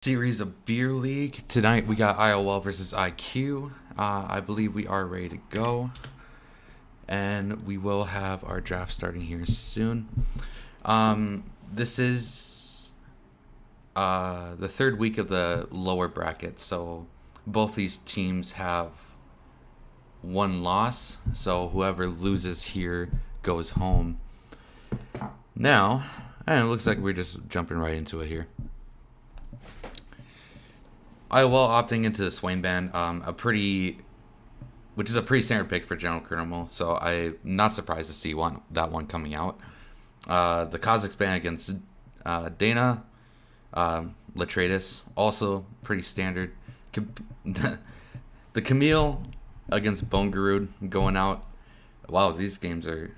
Series of Beer League. Tonight we got IOL versus IQ. I believe we are ready to go. And we will have our draft starting here soon. This is the third week of the lower bracket, so both these teams have one loss, so whoever loses here goes home. Now, and it looks like we're just jumping right into it here. IOL opting into the Swain band, which is a pretty standard pick for General Colonel, so I'm not surprised to see that one coming out. The Kazakhs band against Dana, Latratus, also pretty standard. The Camille against Bone Garud going out. Wow, these bands are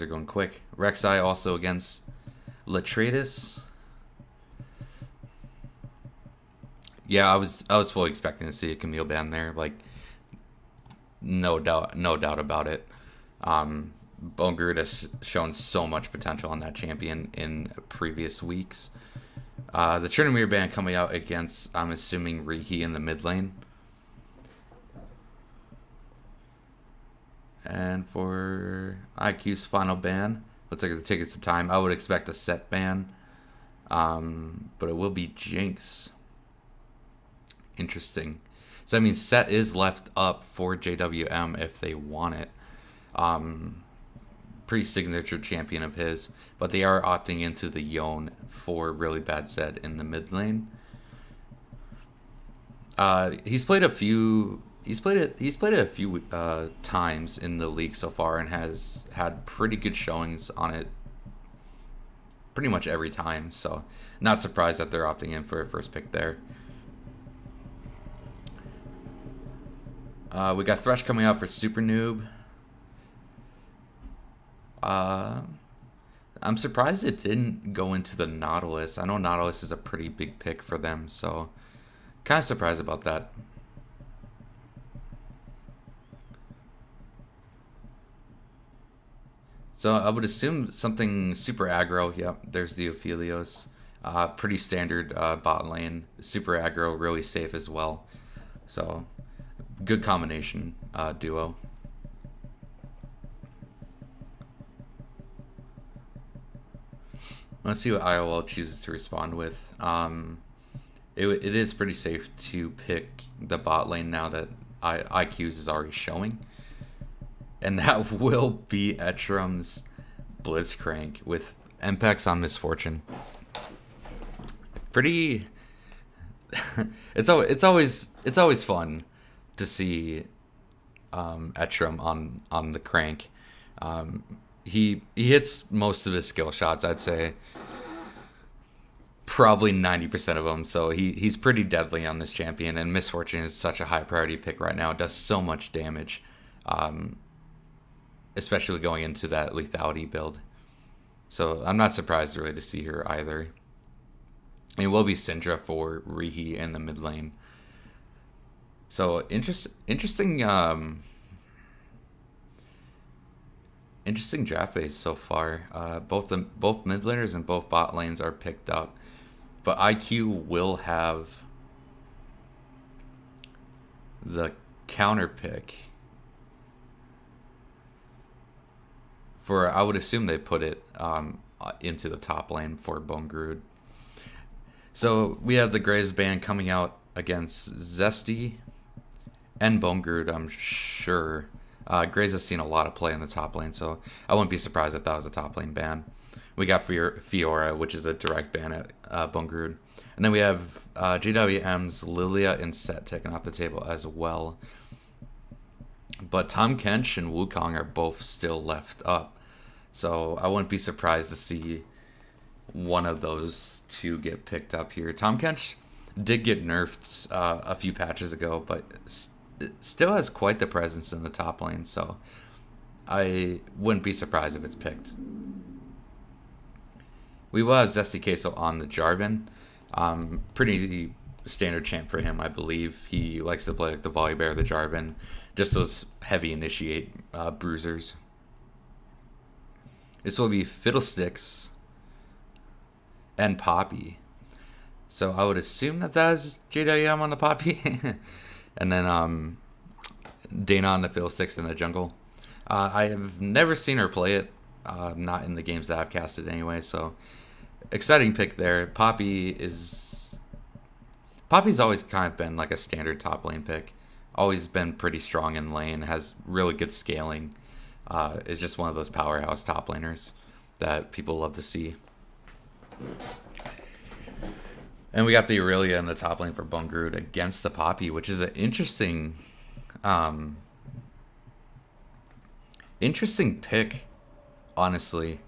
going quick. Rek'Sai also against Latratus. Yeah, I was fully expecting to see a Camille ban there, like no doubt about it. Bone Garud has shown so much potential on that champion in previous weeks. The Chernomir ban coming out against, I'm assuming, Rihi in the mid lane. And for IQ's final ban, looks like it'll take some time. I would expect a set ban, but it will be Jinx. Interesting. So I mean, set is left up for JWM if they want it. Pretty signature champion of his, but they are opting into the Yone for really bad Zed in the mid lane. He's played it a few times in the league so far and has had pretty good showings on it pretty much every time. So not surprised that they're opting in for a first pick there. We got Thresh coming out for Super Noob. I'm surprised it didn't go into the Nautilus. I know Nautilus is a pretty big pick for them, so kind of surprised about that. So I would assume something super aggro. Yep, there's the Ophelios. Pretty standard bot lane. Super aggro, really safe as well. So good combination duo. Let's see what IOL chooses to respond with. It is pretty safe to pick the bot lane now that IQ's is already showing. And that will be Etchrum's Blitzcrank with MPEX on Misfortune. Pretty... it's always fun to see Etchrum on the crank. He hits most of his skill shots, I'd say. Probably 90% of them, so he's pretty deadly on this champion, and Misfortune is such a high priority pick right now. It does so much damage, especially going into that lethality build. So I'm not surprised really to see her either. It will be Syndra for Rihi in the mid lane. So interesting draft phase so far. Both mid laners and both bot lanes are picked up, but IQ will have the counter pick for. I would assume they put it into the top lane for Bone Garud. So we have the Graves band coming out against Zesty and Bone Garud, I'm sure. Graves has seen a lot of play in the top lane, so I wouldn't be surprised if that was a top lane ban. We got Fiora, which is a direct ban at Bone Garud. And then we have JWM's Lilia and Set taken off the table as well. But Tahm Kench and Wukong are both still left up. So I wouldn't be surprised to see one of those two get picked up here. Tahm Kench did get nerfed a few patches ago, but still has quite the presence in the top lane, so I wouldn't be surprised if it's picked. We will have Zesty Queso on the Jarvan. Pretty standard champ for him, I believe. He likes to play like the Volibear, the Jarvan, just those heavy initiate bruisers. This will be Fiddlesticks and Poppy. So I would assume that that is JWM on the Poppy. And then Dana on the Fiddlesticks in the jungle. I have never seen her play it. Not in the games that I've casted anyway, so exciting pick there. Poppy's always kind of been like a standard top lane pick. Always been pretty strong in lane, has really good scaling. Is just one of those powerhouse top laners that people love to see. And we got the Aurelia in the top lane for Bungrood against the Poppy, which is an interesting pick, honestly.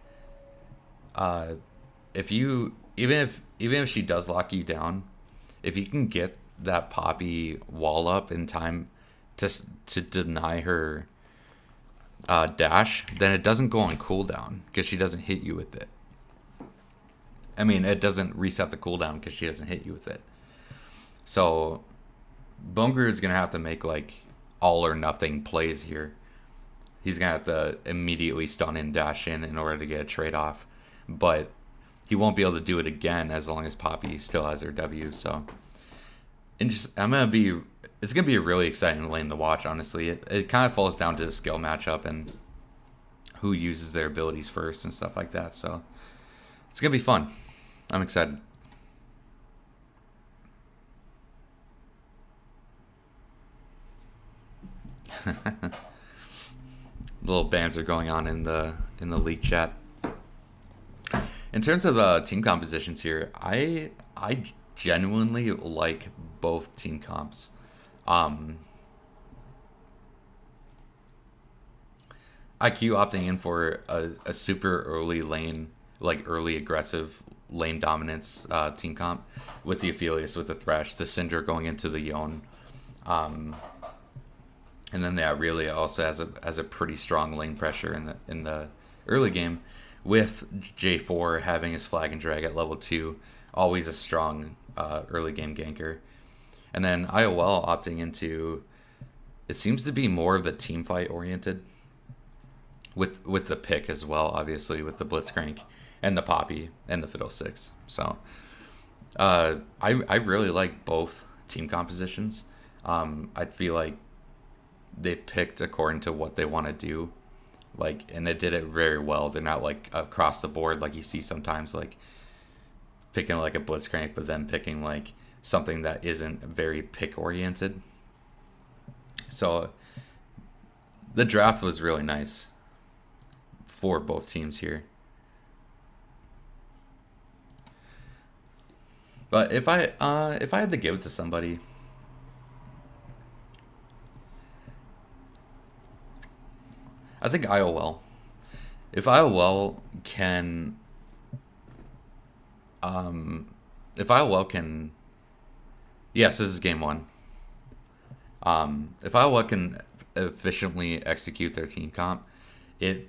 If you even if she does lock you down, if you can get that Poppy wall up in time to deny her dash, then it doesn't go on cooldown because she doesn't hit you with it. I mean, it doesn't reset the cooldown because she doesn't hit you with it. So Bungrood's gonna have to make like all or nothing plays here. He's gonna have to immediately stun and dash in order to get a trade off, but he won't be able to do it again as long as Poppy still has her W. So, it's gonna be a really exciting lane to watch. Honestly, it kind of falls down to the skill matchup and who uses their abilities first and stuff like that. So, it's gonna be fun. I'm excited. Little bands are going on in the league chat. In terms of team compositions here, I genuinely like both team comps. IQ opting in for a super early lane, like early aggressive lane dominance team comp with the Aphelios, with the Thresh, the Syndra going into the Yone. And then the Aurelia also has a pretty strong lane pressure in the early game, with J4 having his flag and drag at level 2, always a strong early game ganker. And then IOL opting into, it seems to be more of the team fight oriented, with the pick as well, obviously, with the Blitzcrank and the Poppy and the Fiddlesticks. So I really like both team compositions. I feel like they picked according to what they want to do, like, and it did it very well. They're not like across the board like you see sometimes, like picking like a Blitzcrank but then picking like something that isn't very pick oriented. So the draft was really nice for both teams here. But if I had to give it to somebody, I think IOL. If IOL can, yes, this is game one. If IOL can efficiently execute their team comp, it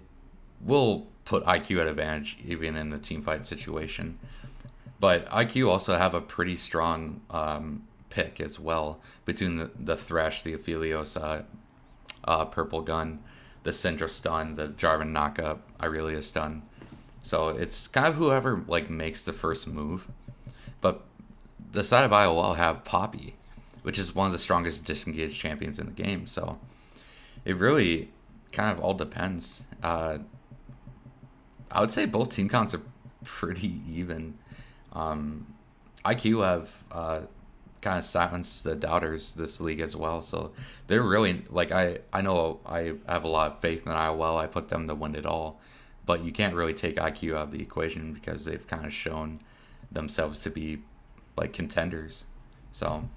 will put IQ at advantage even in a team fight situation. But IQ also have a pretty strong pick as well between the Thresh, the Aphelios, Purple Gun, the Syndra stun, the Jarvan knockup, Aurelia stun. So it's kind of whoever like makes the first move. But the side of IOL have Poppy, which is one of the strongest disengaged champions in the game. So it really kind of all depends. I would say both team counts are pretty even. IQ have kind of silenced the doubters this league as well, so they're really like, I know I have a lot of faith in IOL. I put them to win it all, but you can't really take IQ out of the equation because they've kind of shown themselves to be like contenders. So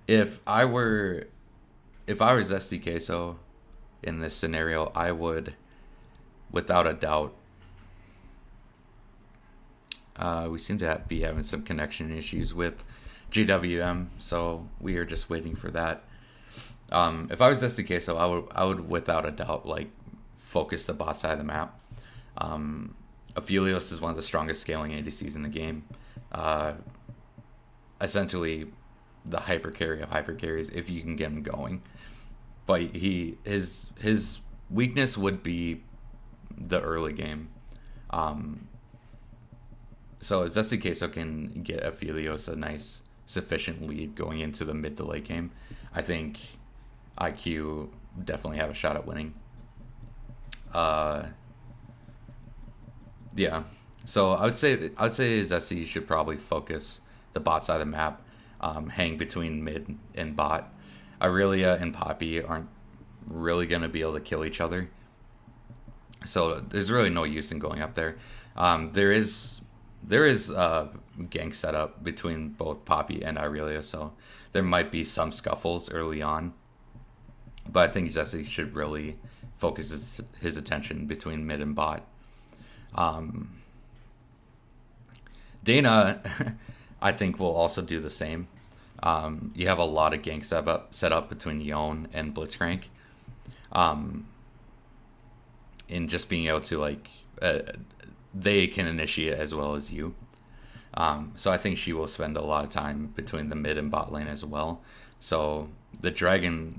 if I was SDK in this scenario, I would, without a doubt, we seem to be having some connection issues with GWM, so we are just waiting for that. If I was SDK, I would without a doubt like focus the bot side of the map. Aphelios is one of the strongest scaling ADCs in the game. Essentially, the hyper carry of hyper carries if you can get him going. But his weakness would be the early game. So Zesty Queso can get Aphelios a nice sufficient lead going into the mid to late game. I think IQ definitely have a shot at winning. Yeah. So I would say Zesty should probably focus the bot side of the map, hang between mid and bot. Aurelia and Poppy aren't really gonna be able to kill each other, so there's really no use in going up there. There is gank setup between both Poppy and Aurelia, so there might be some scuffles early on. But I think Jesse should really focus his attention between mid and bot. Dana, I think, will also do the same. You have a lot of gank set up between Yone and Blitzcrank. In just being able to they can initiate as well as you. So I think she will spend a lot of time between the mid and bot lane as well. So the dragon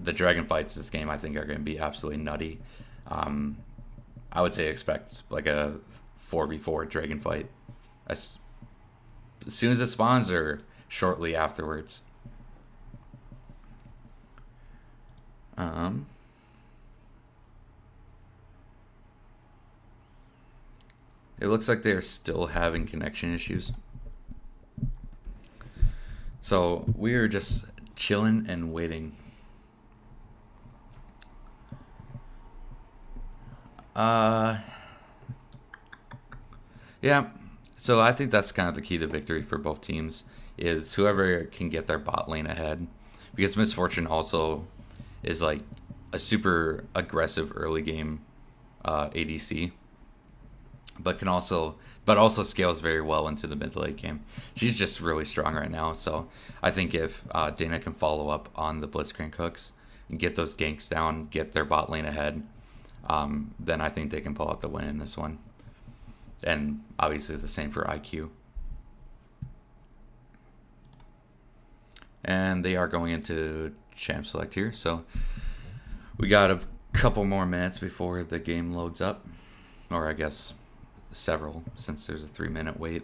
fights this game I think are going to be absolutely nutty. I would say expect like a 4v4 dragon fight as soon as it spawns or shortly afterwards. It looks like they're still having connection issues. So we are just chilling and waiting. Yeah. So I think that's kind of the key to victory for both teams is whoever can get their bot lane ahead. Because Misfortune also is like a super aggressive early game ADC, but also scales very well into the mid late game. She's just really strong right now. So I think if Dana can follow up on the Blitzcrank hooks and get those ganks down, get their bot lane ahead, then I think they can pull out the win in this one. And obviously the same for IQ. And they are going into champ select here, so we got a couple more minutes before the game loads up, or I guess several, since there's a 3-minute wait.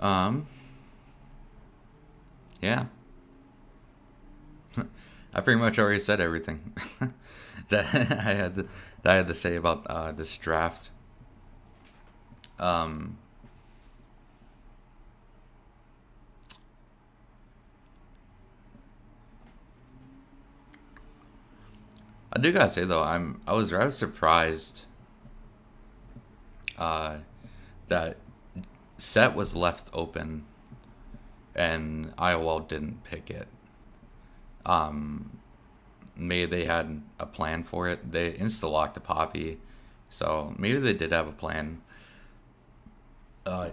Yeah. I pretty much already said everything that I had to say about this draft. I do gotta say though, I was rather surprised that set was left open and IOL didn't pick it. Maybe they had a plan for it. They insta-locked the Poppy, so maybe they did have a plan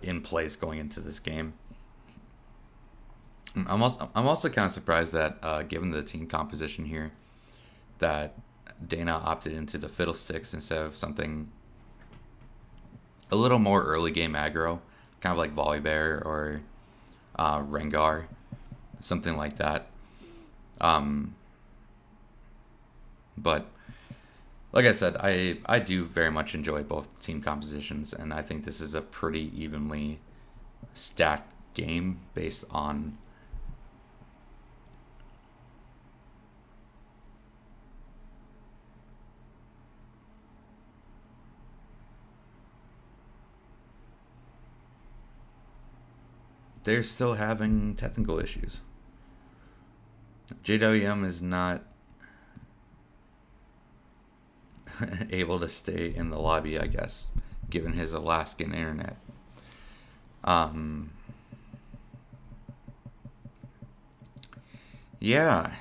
in place going into this game. I'm also kind of surprised that given the team composition here, that Dana opted into the Fiddlesticks instead of something a little more early game aggro, kind of like Volibear or Rengar, something like that. But like I said, I do very much enjoy both team compositions, and I think this is a pretty evenly stacked game based on they're still having technical issues. JWM is not able to stay in the lobby, I guess, given his Alaskan internet. Yeah.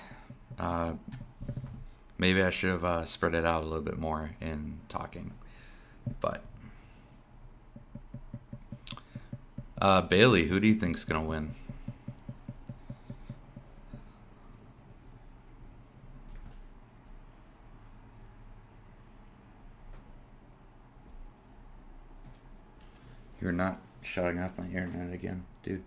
Maybe I should have spread it out a little bit more in talking. But Bailey, who do you think's gonna win? You're not shutting off my internet again, dude.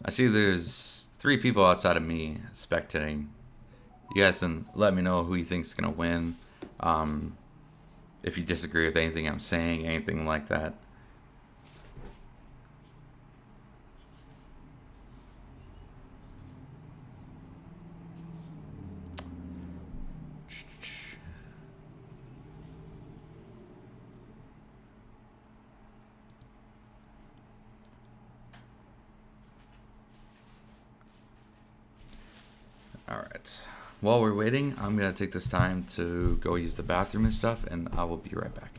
I see there's 3 people outside of me spectating. You guys can let me know who you think's gonna win. Um, if you disagree with anything I'm saying, anything like that. All right. While we're waiting, I'm gonna take this time to go use the bathroom and stuff, and I will be right back.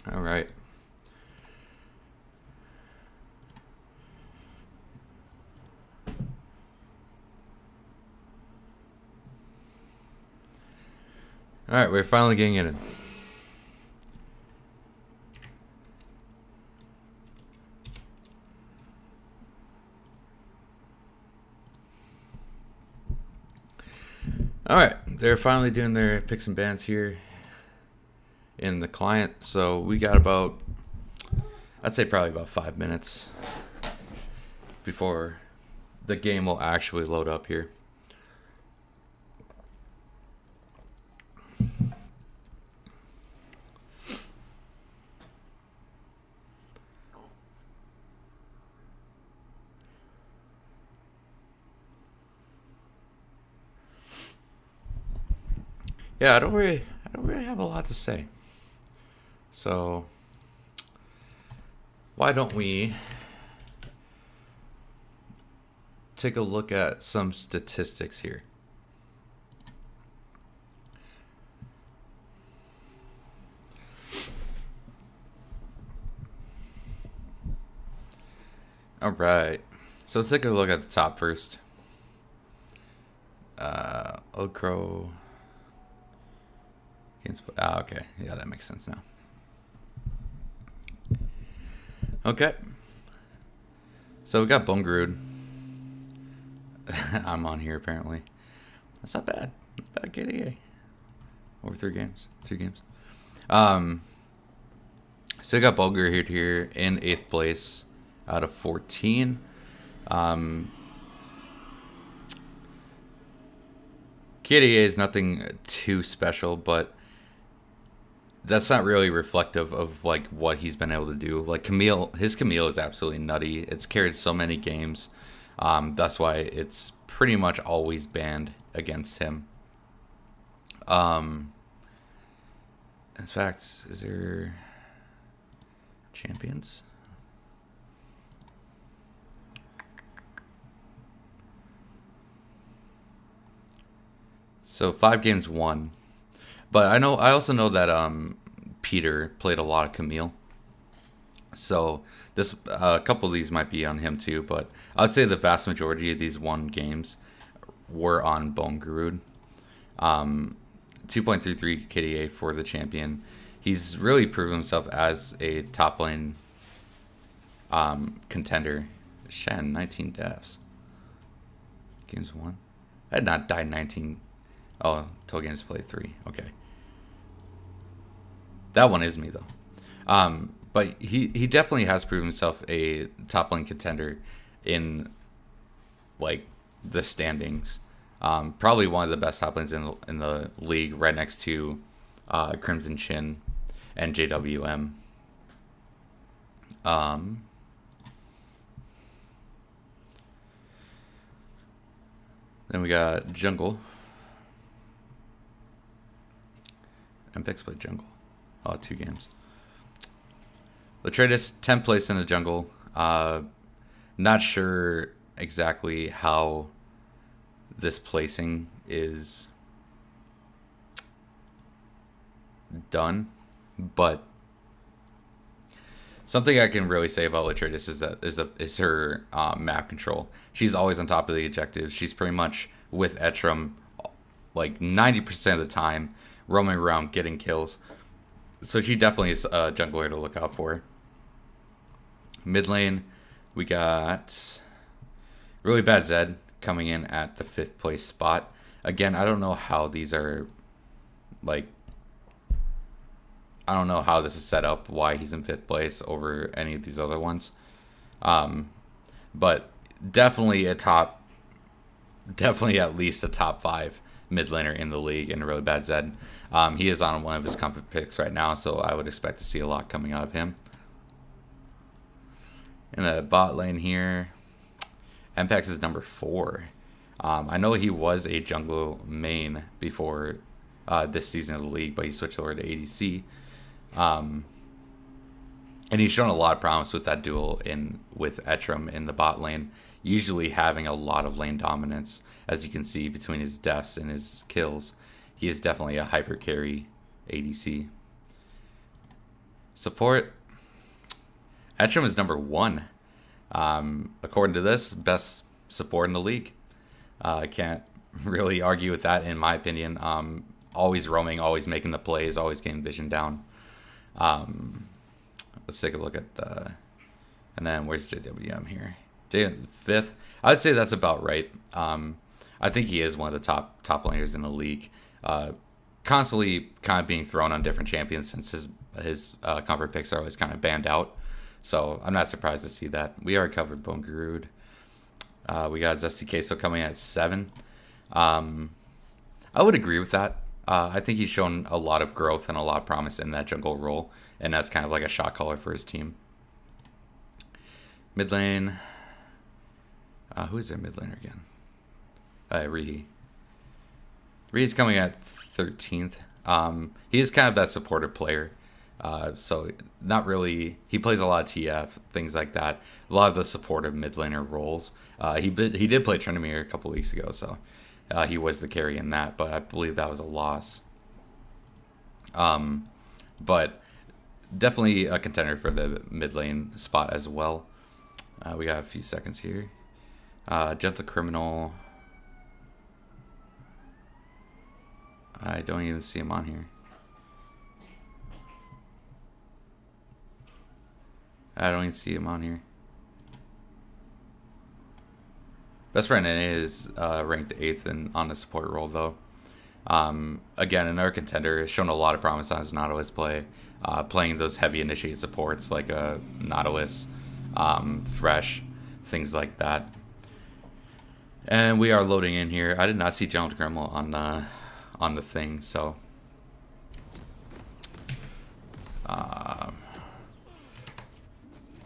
All right. All right, we're finally getting in it. All right, they're finally doing their picks and bans here in the client. So we got about, I'd say probably about 5 minutes before the game will actually load up here. Yeah, I don't really have a lot to say. So why don't we take a look at some statistics here? All right. So let's take a look at the top first. Old Crow. Okay. Yeah, that makes sense now. Okay. So we got Bungarud. I'm on here apparently. That's not bad. Not bad KDA. Over 3 games. 2 games. So we got Bungarud here in 8th place out of 14. KDA is nothing too special, but that's not really reflective of like what he's been able to do. Like his Camille is absolutely nutty. It's carried so many games. That's why it's pretty much always banned against him. In fact, is there champions? So 5 games won. But I also know that Peter played a lot of Camille. So this a couple of these might be on him too, but I would say the vast majority of these won games were on Bungarud. 2.33 KDA for the champion. He's really proven himself as a top lane contender. Shen, 19 deaths. Games won. I had not died 19. Oh, total games played 3. Okay. That one is me though. But he definitely has proven himself a top lane contender in like the standings. Probably one of the best top lanes in the league, right next to Crimson Chin and JWM. Then we got Jungle. MPX played Jungle. Oh, 2 games. Latradis, 10th place in the jungle. Not sure exactly how this placing is done, but something I can really say about Latradis is her map control. She's always on top of the objectives. She's pretty much with Etram like 90% of the time, roaming around getting kills. So she definitely is a jungler to look out for. Mid lane, we got Really Bad Zed coming in at the 5th place spot. Again, I don't know how these are, like, I don't know how this is set up, why he's in 5th place over any of these other ones. But definitely definitely at least a top 5 mid laner in the league in Really Bad Zed. He is on one of his comfort picks right now, so I would expect to see a lot coming out of him. In the bot lane here, MPX is number 4. I know he was a jungle main before this season of the league, but he switched over to ADC. And he's shown a lot of promise with that duel with Etram in the bot lane, usually having a lot of lane dominance, as you can see between his deaths and his kills. He is definitely a hyper carry ADC. Support. Etcham is number 1. According to this, best support in the league. I can't really argue with that in my opinion. Always roaming, always making the plays, always getting vision down. Let's take a look at the... And then where's JWM here? JWM 5th. I would say that's about right. I think he is one of the top laners in the league. Constantly kind of being thrown on different champions since his comfort picks are always kind of banned out. So I'm not surprised to see that. We already covered Bone Garud. We got Zesty Queso coming at 7. I would agree with that. I think he's shown a lot of growth and a lot of promise in that jungle role, and that's kind of like a shot caller for his team. Mid lane. Who is their mid laner again? Rihi. Rihi's coming at 13th. He is kind of that supportive player. So not really. He plays a lot of TF, things like that. A lot of the supportive mid laner roles. He did play Tryndamere a couple weeks ago, so he was the carry in that. But I believe that was a loss. But definitely a contender for the mid lane spot as well. We got a few seconds here. Gentle Criminal. I don't even see him on here. I don't even see him on here. Best friend NA is ranked 8th on the support role though. Again, another contender, has shown a lot of promise on his Nautilus play. Playing those heavy initiate supports like Nautilus, Thresh, things like that. And we are loading in here. I did not see Gentle Criminal on the thing, so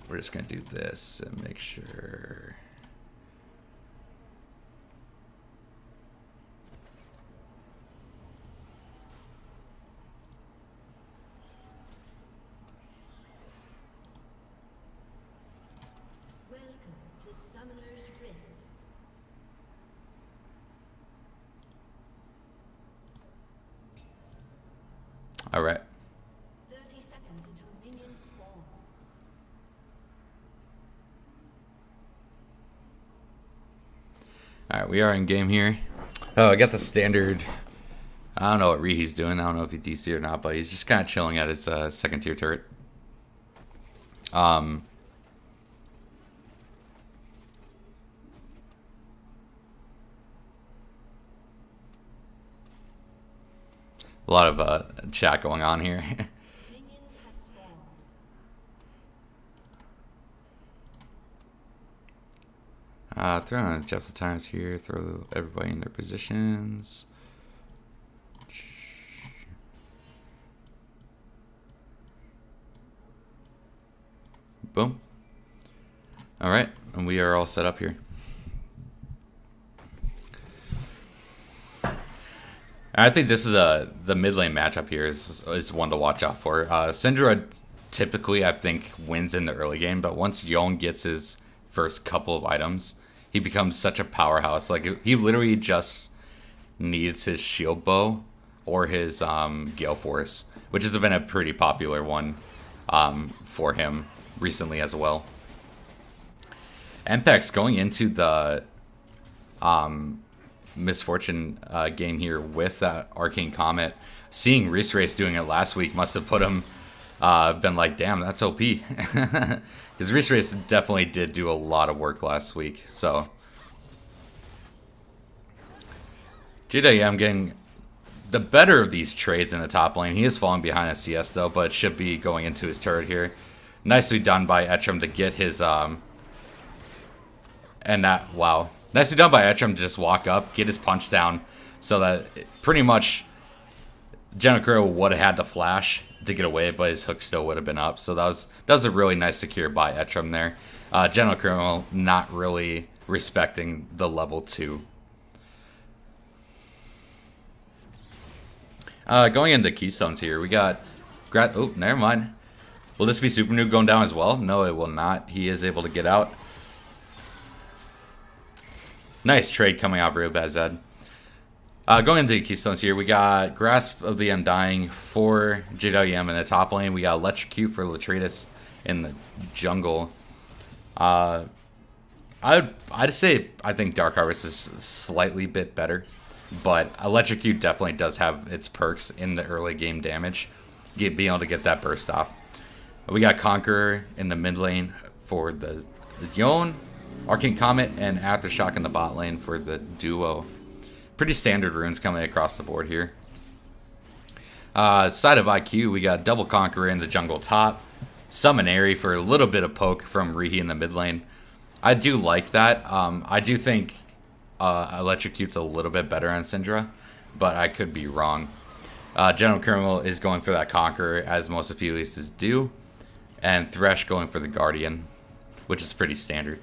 we're just gonna do this and make sure. Welcome to Summoner's Rift. All right. 30 seconds until minions spawn. All right, we are in game here. Oh, I got the standard. I don't know what Rihi's doing. I don't know if he DC or not, but he's just kind of chilling at his second tier turret. A lot of chat going on here. Minions have spawned. Throw on Jeff the times here. Throw everybody in their positions. Boom. All right, and we are all set up here. I think this is the mid lane matchup here is one to watch out for. Syndra typically, I think, wins in the early game, but once Yone gets his first couple of items, he becomes such a powerhouse. Like, he literally just needs his shield bow or his Gale Force, which has been a pretty popular one for him recently as well. Mpex going into the Misfortune game here with that Arcane Comet. Seeing Reese Race doing it last week must have put him been like, damn, that's OP. Because Reese Race definitely did do a lot of work last week. So JWM getting the better of these trades in the top lane. He is falling behind a CS though, but should be going into his turret here. Nicely done by Etcham to get his wow. Nicely done by Etcham to just walk up, get his punch down, so that pretty much Genokuro would have had to flash to get away, but his hook still would have been up. So that was a really nice secure by Etcham there. Genokuro not really respecting the level 2. Going into Keystones here, we got oh, never mind. Will this be Super Noob going down as well? No, it will not. He is able to get out. Nice trade coming out of Real Bad Zed. Going into Keystones here, we got Grasp of the Undying for JWM in the top lane. We got Electrocute for Latretus in the jungle. I'd say I think Dark Harvest is slightly bit better, but Electrocute definitely does have its perks in the early game damage, being able to get that burst off. We got Conqueror in the mid lane for the Yone, Arcane Comet, and Aftershock in the bot lane for the duo. Pretty standard runes coming across the board here. Side of IQ, we got Double Conqueror in the jungle top, Summon Airy for a little bit of poke from Rihi in the mid lane. I do like that. I do think Electrocute's a little bit better on Syndra, but I could be wrong. General Criminal is going for that Conqueror, as most Aphelios do, and Thresh going for the Guardian, which is pretty standard.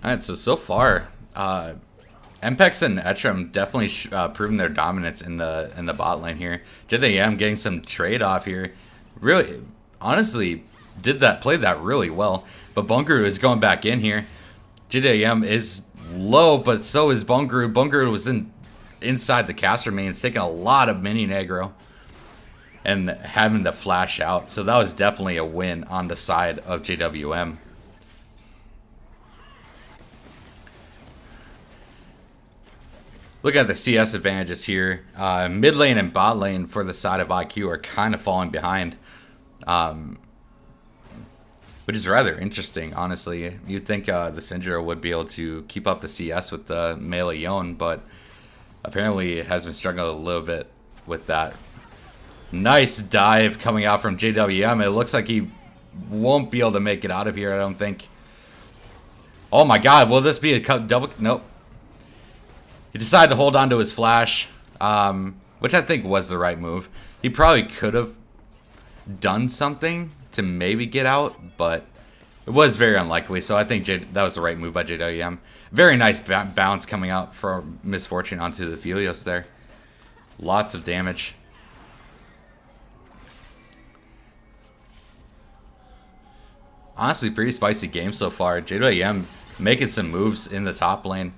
Alright, so far, Mpex and Etram definitely proven their dominance in the bot lane here. JDM getting some trade off here. Really, honestly, played that really well. But Bungaroo is going back in here. JDM is low, but so is Bungaroo. Bungaroo was inside the caster mains, taking a lot of minion aggro and having to flash out. So that was definitely a win on the side of JWM. Look at the CS advantages here. Mid lane and bot lane for the side of IQ are kind of falling behind. Which is rather interesting, honestly. You'd think the Syndra would be able to keep up the CS with the melee Yone, but apparently it has been struggling a little bit with that. Nice dive coming out from JWM. It looks like he won't be able to make it out of here, I don't think. Oh my god, will this be a double? Nope. He decided to hold on to his flash, which I think was the right move. He probably could have done something to maybe get out, but it was very unlikely. So I think that was the right move by JWM. Very nice bounce coming out for Misfortune onto the Aphelios there. Lots of damage. Honestly, pretty spicy game so far. JWM making some moves in the top lane.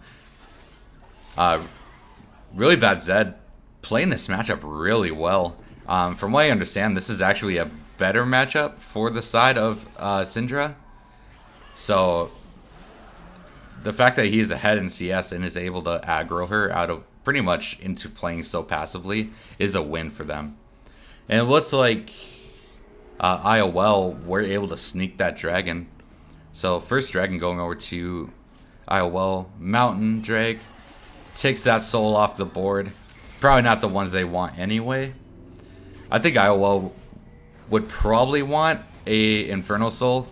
Really bad Zed playing this matchup really well. From what I understand, this is actually a better matchup for the side of Syndra. So the fact that he's ahead in CS and is able to aggro her out of pretty much into playing so passively is a win for them. And it looks like IOL were able to sneak that dragon. So first dragon going over to IOL, Mountain Drag. Takes that soul off the board. Probably not the ones they want anyway. I think IOL would probably want a Infernal Soul.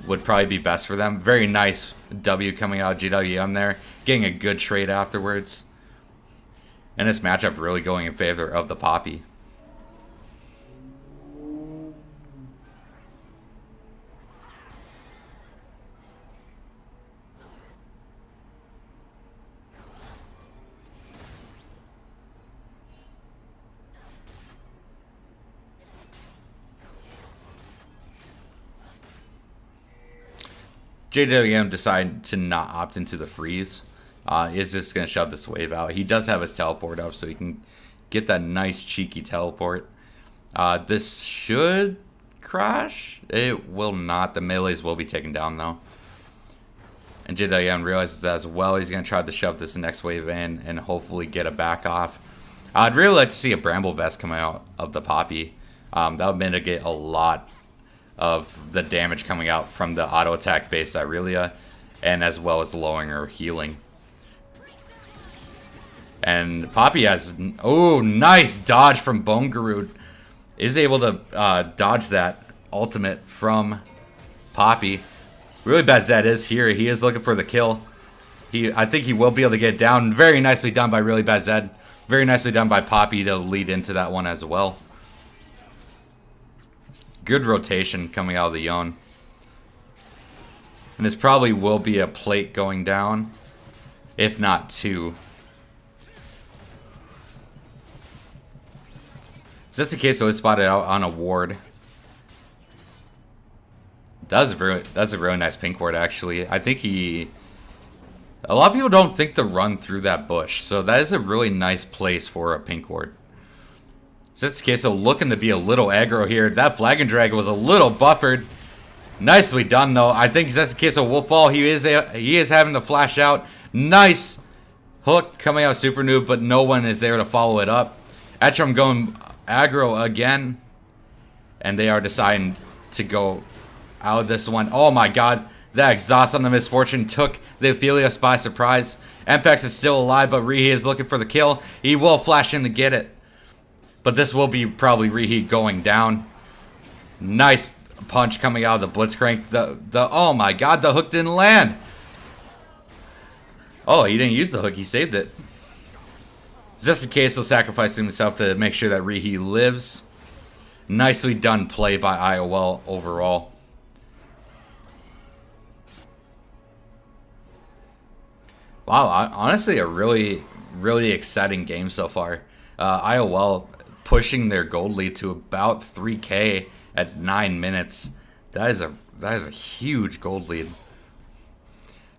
Would probably be best for them. Very nice W coming out of GWM there. Getting a good trade afterwards. And this matchup really going in favor of the Poppy. JWM decided to not opt into the freeze. Is just going to shove this wave out. He does have his teleport up, so he can get that nice cheeky teleport. This should crash. It will not. The melees will be taken down, though. And JWM realizes that as well. He's going to try to shove this next wave in and hopefully get a back off. I'd really like to see a Bramble Vest come out of the Poppy. That would mitigate a lot of the damage coming out from the auto attack based Irelia, and as well as lowering her healing. And Poppy has, oh, nice dodge from Bungaroo. Is able to dodge that ultimate from Poppy. Really bad Zed is here. He is looking for the kill. I think he will be able to get it down. Very nicely done by really bad Zed. Very nicely done by Poppy to lead into that one as well. Good rotation coming out of the Yone. And this probably will be a plate going down. If not two. Just in case I was spotted out on a ward. That's a really nice pink ward, actually. I think he... A lot of people don't think to run through that bush, so that is a really nice place for a pink ward. Just in case, so looking to be a little aggro here. That Flag and Drag was a little buffered. Nicely done, though. I think just in case will fall. He is having to flash out. Nice hook coming out super noob, but no one is there to follow it up. Etcham going aggro again, and they are deciding to go out of this one. Oh my god, that exhaust on the Misfortune took the Aphelios by surprise. Mpex is still alive, but Rihi is looking for the kill. He will flash in to get it, but this will be probably Rihi going down. Nice punch coming out of the Blitzcrank. Oh my god, the hook didn't land. Oh, he didn't use the hook, he saved it. Just in case, he'll sacrifice himself to make sure that Rihi lives. Nicely done play by IOL overall. Wow, honestly a really, really exciting game so far. IOL pushing their gold lead to about 3K at 9 minutes. That is a huge gold lead.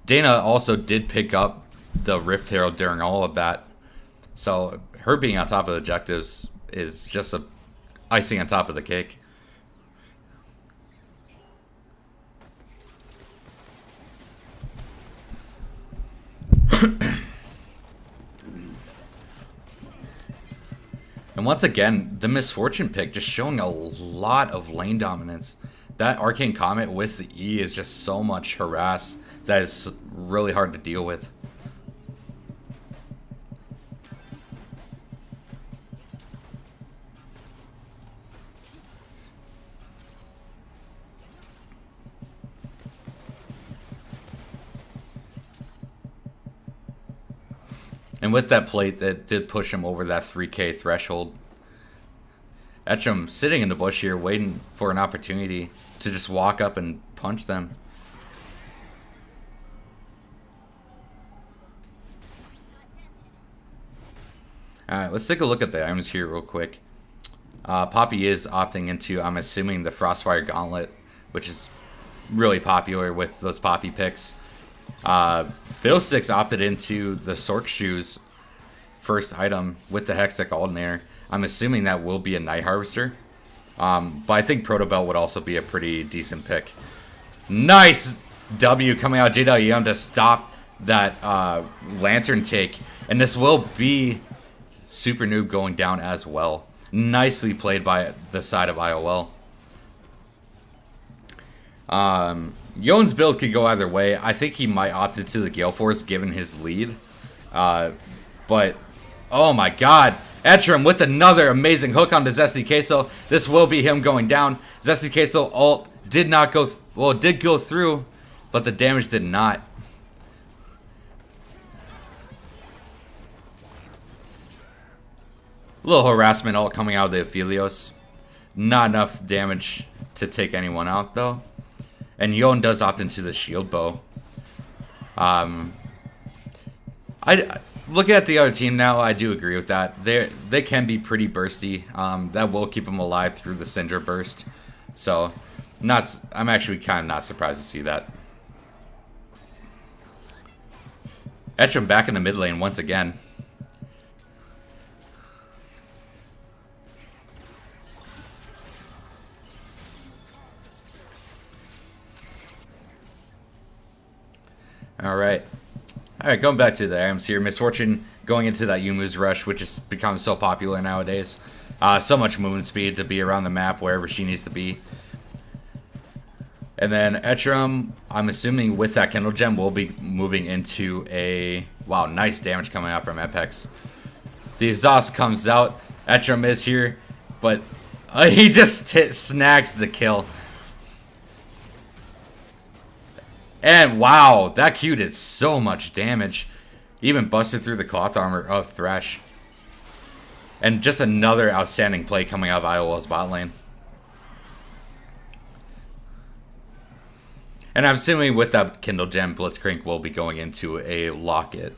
Dana also did pick up the Rift Herald during all of that. So her being on top of the objectives is just a icing on top of the cake. And once again, the Misfortune pick just showing a lot of lane dominance. That Arcane Comet with the E is just so much harass that is really hard to deal with. And with that plate, that did push him over that 3K threshold. Etcham sitting in the bush here, waiting for an opportunity to just walk up and punch them. Alright, let's take a look at the items here real quick. Poppy is opting into, I'm assuming, the Frostfire Gauntlet, which is really popular with those Poppy picks. Fiddlesticks opted into the Sork Shoes first item with the Hextech Alternator. I'm assuming that will be a Night Harvester. But I think Protobelt would also be a pretty decent pick. Nice W coming out of JWM to stop that Lantern take. And this will be Super Noob going down as well. Nicely played by the side of IOL. Yone's build could go either way. I think he might opt into the Gale Force given his lead. But, oh my god. Etcham with another amazing hook on the Zesty Queso. This will be him going down. Zesty Queso ult did not go, well, it did go through, but the damage did not. A little harassment ult coming out of the Aphelios. Not enough damage to take anyone out, though. And Yon does opt into the shield bow. Looking at the other team now, I do agree with that. They can be pretty bursty. That will keep them alive through the Syndra burst. So, I'm actually kind of not surprised to see that. Etcham back in the mid lane once again. Alright, going back to the items here. Misfortune going into that Yumu's Rush, which has become so popular nowadays. So much movement speed to be around the map wherever she needs to be. And then Etcham, I'm assuming with that Kindle Gem, will be moving into a... Wow, nice damage coming out from Apex. The exhaust comes out. Etcham is here, but he just snags the kill. And wow, that Q did so much damage. Even busted through the cloth armor of Thresh. And just another outstanding play coming out of IOL's bot lane. And I'm assuming with that Kindle Gem, Blitzcrank will be going into a Locket.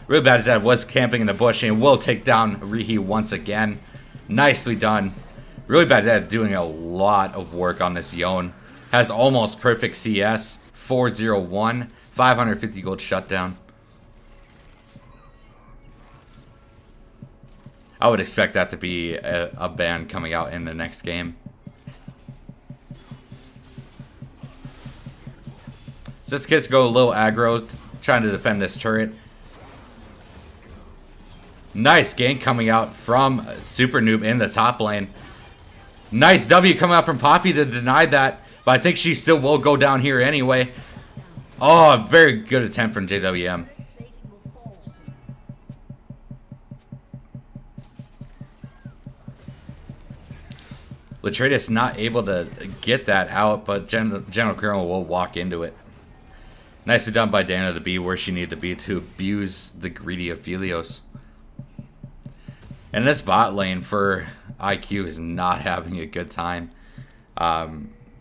Really bad Zed was camping in the bush and will take down Rihi once again. Nicely done. Really bad Zed doing a lot of work on this Yon. Has almost perfect CS. 401. 550 gold shutdown. I would expect that to be a ban coming out in the next game. So this kid's go a little aggro, trying to defend this turret. Nice gank coming out from Super Noob in the top lane. Nice W coming out from Poppy to deny that, but I think she still will go down here anyway. Oh, very good attempt from JWM. Latretus not able to get that out, but General Colonel will walk into it. Nicely done by Dana to be where she needed to be to abuse the greedy Aphelios. And this bot lane for IQ is not having a good time.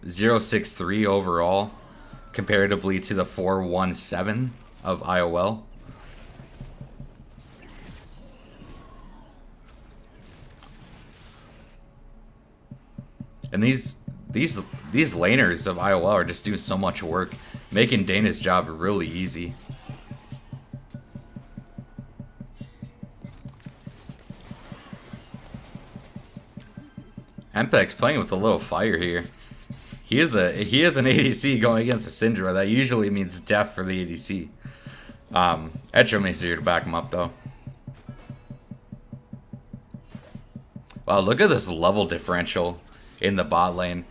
063 overall, comparatively to the 417 of IOL. And these laners of IOL are just doing so much work, making Dana's job really easy. Ampex playing with a little fire here. He is an ADC going against a Syndra. That usually means death for the ADC. Etchum is here to back him up though. Wow, look at this level differential in the bot lane.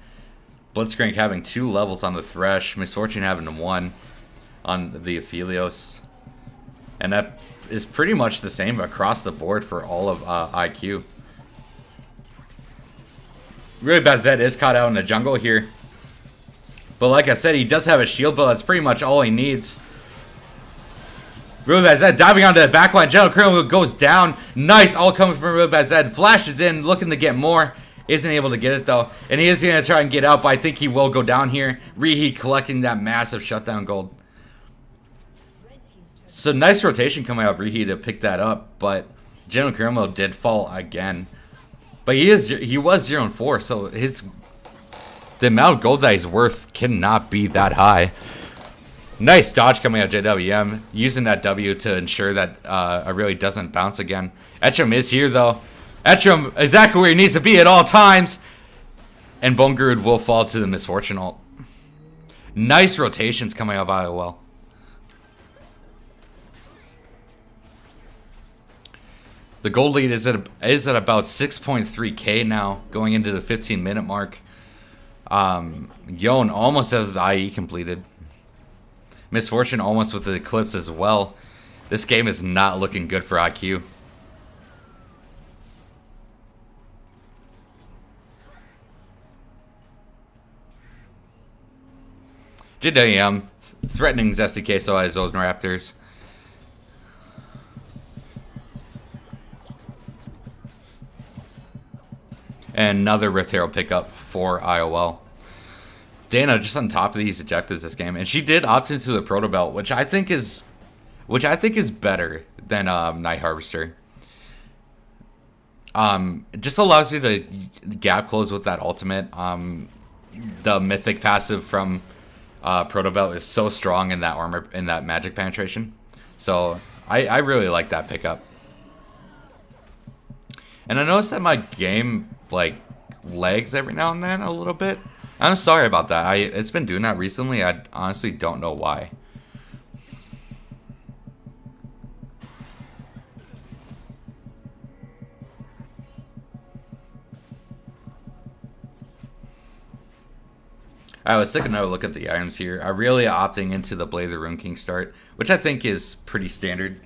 Blitzcrank having 2 levels on the Thresh, Misfortune having 1 on the Aphelios. And that is pretty much the same across the board for all of IQ. Really bad Zed is caught out in the jungle here. But like I said, he does have a shield build. That's pretty much all he needs. Really bad Zed diving onto the backline. General Colonel goes down. Nice, all coming from Really bad Zed. Flashes in, looking to get more. Isn't able to get it though. And he is going to try and get out, but I think he will go down here. Rihi collecting that massive shutdown gold. So nice rotation coming out of Rihi to pick that up, but General Colonel did fall again. But he was 0-4, so the amount of gold that he's worth cannot be that high. Nice dodge coming out of JWM, using that W to ensure that Aurelia doesn't bounce again. Etchum is here though. Etchum exactly where he needs to be at all times. And Bonegrude will fall to the Misfortune ult. Nice rotations coming out of IOL. The gold lead is at about 6.3k now, going into the 15-minute mark. Yon almost has his IE completed. Misfortune almost with the Eclipse as well. This game is not looking good for IQ. JWM threatening Zesty Queso as those Raptors. And another Rift Herald pickup for IOL. Dana just on top of these objectives this game, and she did opt into the Proto Belt, which I think is better than Night Harvester. It just allows you to gap close with that ultimate. The Mythic passive from Proto Belt is so strong in that armor, in that magic penetration. So I really like that pickup. And I noticed that my game lags every now and then a little bit. I'm sorry about that. It's been doing that recently. I honestly don't know why. Alright, let's take another look at the items here. I'm really opting into the Blade of the Rune King start, which I think is pretty standard.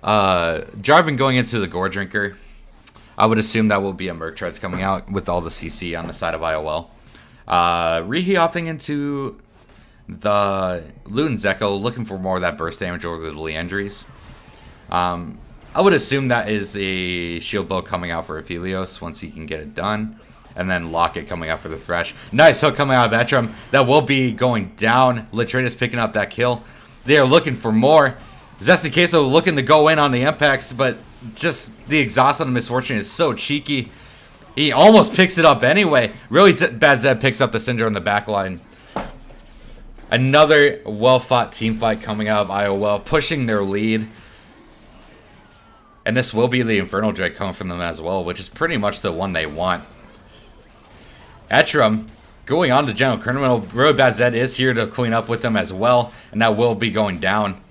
Jarvan going into the Gore Drinker. I would assume that will be a Merc Treads coming out with all the CC on the side of IOL. Rihi opting into the Loot and Zeko, looking for more of that burst damage over the Leandries. I would assume that is a shield bow coming out for Aphelios once he can get it done. And then Locket coming out for the Thresh. Nice hook coming out of Etram. That will be going down. Latretus picking up that kill. They are looking for more. Zesty Queso looking to go in on the impacts, but just the exhaust on the Misfortune is so cheeky. He almost picks it up anyway. Really bad Zed picks up the Cinder on the back line. Another well-fought team fight coming out of IOL, pushing their lead. And this will be the Infernal Drake coming from them as well, which is pretty much the one they want. Etram going on to General Criminal. Really bad Zed is here to clean up with them as well, and that will be going down.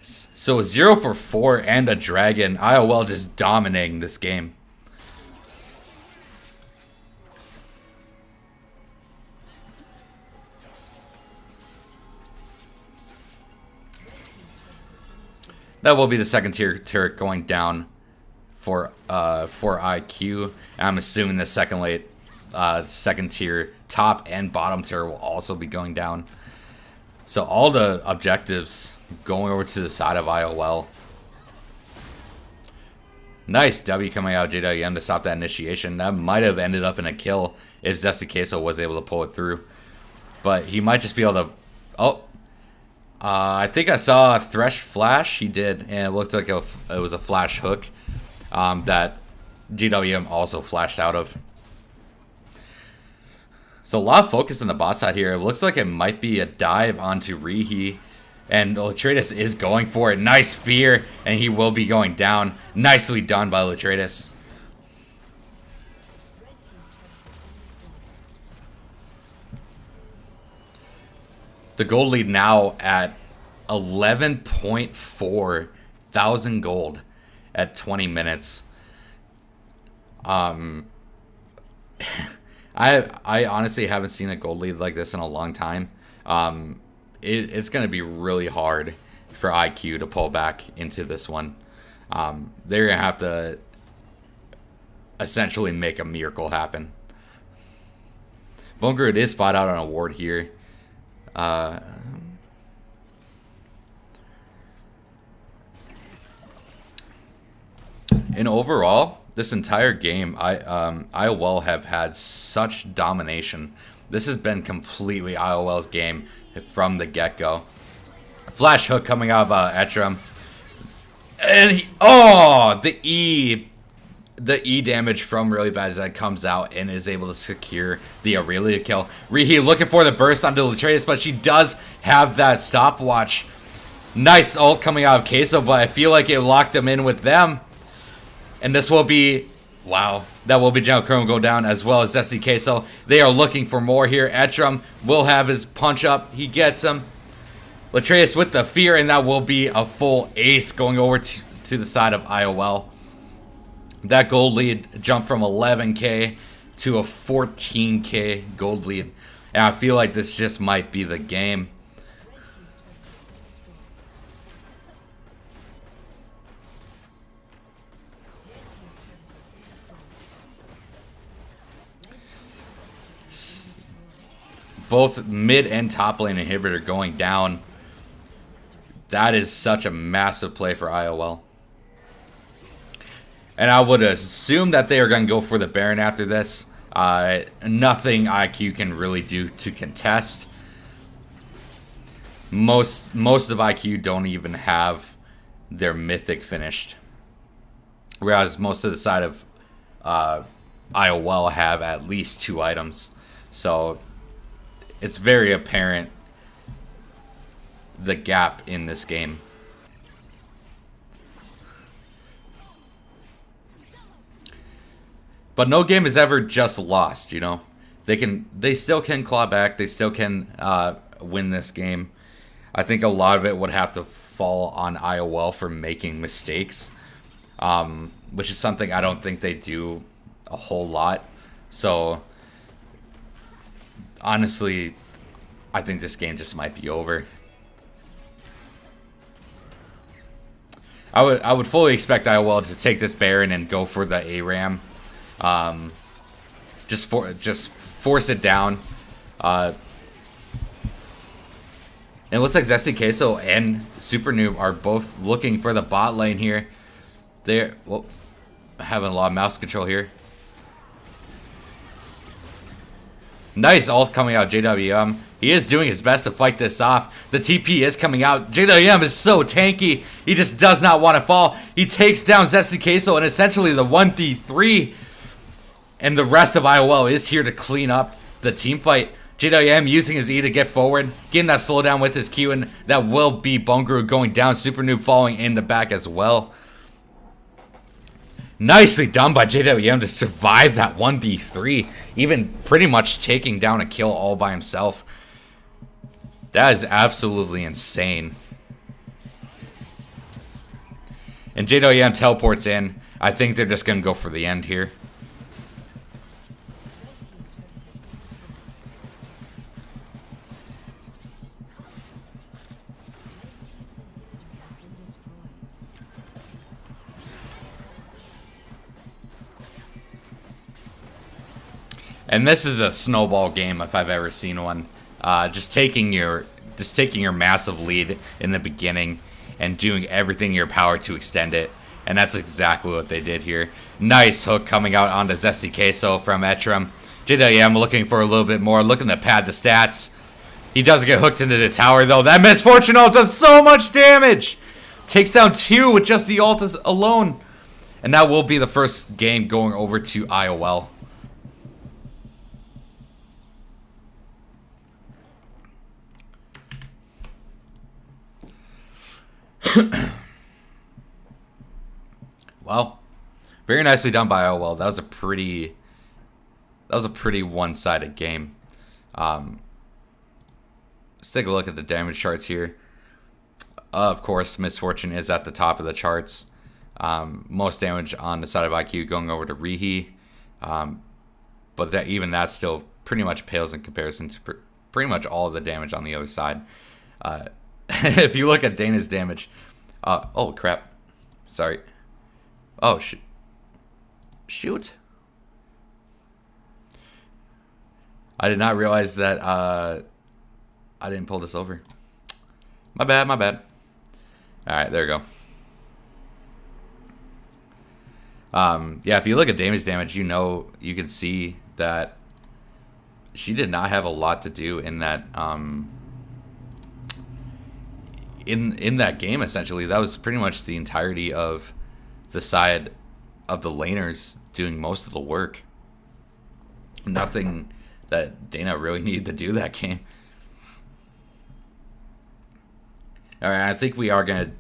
So 0 for 4 and a Dragon. IOL just dominating this game. That will be the second tier turret going down for IQ. I'm assuming the second tier top and bottom tier will also be going down. So all the objectives going over to the side of IOL. Nice W coming out of JWM to stop that initiation. That might have ended up in a kill if Zesty Queso was able to pull it through. But he might just be able to... Oh! I think I saw a Thresh flash. He did, and it looked like it was a flash hook that GWM also flashed out of. So a lot of focus on the bot side here. It looks like it might be a dive onto Rihi, and Latretus is going for it. Nice fear, and he will be going down. Nicely done by Latretus. The gold lead now at 11.4 thousand gold at 20 minutes. I honestly haven't seen a gold lead like this in a long time. It's going to be really hard for IQ to pull back into this one. They're going to have to essentially make a miracle happen. Bunker is spot out on a ward here. And overall, this entire game, IOL have had such domination. This has been completely IOL's game from the get-go. Flash hook coming out of Etram. And the E damage from Really Bad Zed comes out and is able to secure the Aurelia kill. Rihi looking for the burst onto Latretus, but she does have that stopwatch. Nice ult coming out of Queso, but I feel like it locked him in with them. And this will be... Wow. That will be General Chrome go down as well as Zesty Queso. They are looking for more here. Etram will have his punch up. He gets him. Latreus with the fear, and that will be a full ace going over to the side of IOL. That gold lead jumped from 11k to a 14k gold lead. And I feel like this just might be the game. Both mid and top lane inhibitor going down. That is such a massive play for IOL. And I would assume that they are going to go for the Baron after this. Nothing IQ can really do to contest. Most of IQ don't even have their Mythic finished. Whereas most of the side of IOL have at least 2 items. So it's very apparent the gap in this game. But no game is ever just lost, you know. They still can claw back. They still can win this game. I think a lot of it would have to fall on IOL for making mistakes, which is something I don't think they do a whole lot. So honestly, I think this game just might be over. I would fully expect IOL to take this Baron and go for the ARAM. Just force it down. And it looks like Zesty Queso and Super Noob are both looking for the bot lane here. They're having a lot of mouse control here. Nice ult coming out, JWM. He is doing his best to fight this off. The TP is coming out. JWM is so tanky. He just does not want to fall. He takes down Zesty Queso and essentially the 1v3. And the rest of IOL is here to clean up the team fight. JWM using his E to get forward, getting that slowdown with his Q, and that will be Bungru going down. Super Noob falling in the back as well. Nicely done by JWM to survive that 1v3, even pretty much taking down a kill all by himself. That is absolutely insane. And JWM teleports in. I think they're just going to go for the end here. And this is a snowball game if I've ever seen one. Just taking your massive lead in the beginning and doing everything in your power to extend it. And that's exactly what they did here. Nice hook coming out onto Zesty Queso from Etram. JWM looking for a little bit more, looking to pad the stats. He does get hooked into the tower though. That misfortune ult does so much damage. Takes down 2 with just the ult alone. And that will be the first game going over to IOL. Well, very nicely done by IOL. That was a pretty one-sided game. Let's take a look at the damage charts here. Of course, Misfortune is at the top of the charts. Most damage on the side of IQ going over to Rihi. But even that still pretty much pales in comparison to pretty much all of the damage on the other side. If you look at Dana's damage, oh crap, sorry. Oh shoot! I did not realize that I didn't pull this over. My bad. All right, there we go. Yeah, if you look at Dana's damage, you can see that she did not have a lot to do in that. In that game, essentially, that was pretty much the entirety of the side of the laners doing most of the work. Nothing that Dana really needed to do that game. All right, I think we are gonna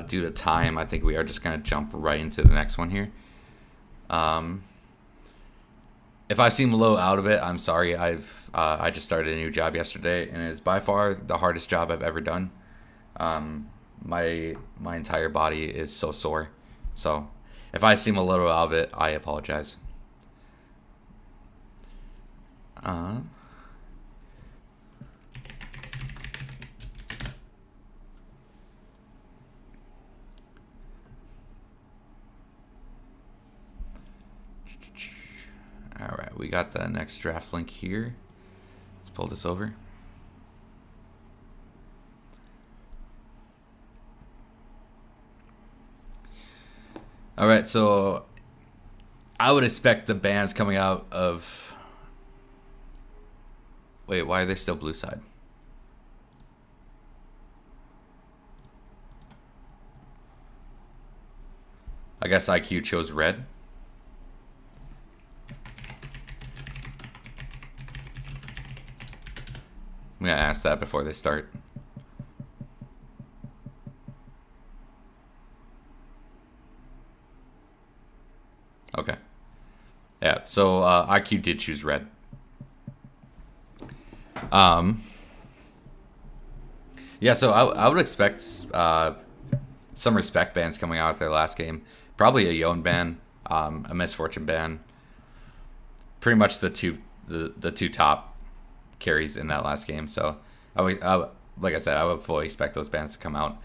due to time. I think we are just gonna jump right into the next one here. If I seem a little out of it, I'm sorry. I just started a new job yesterday, and it's by far the hardest job I've ever done. My entire body is so sore. So if I seem a little out of it, I apologize. All right, we got the next draft link here. Let's pull this over. All right, so I would expect the bans coming out of... Wait, why are they still blue side? I guess IQ chose red. I'm gonna ask that before they start. Okay. Yeah, so IQ did choose red. Yeah, so I would expect some respect bans coming out of their last game. Probably a Yon ban, a Misfortune ban. Pretty much the two top carries in that last game. So I would, like I said, I would fully expect those bans to come out.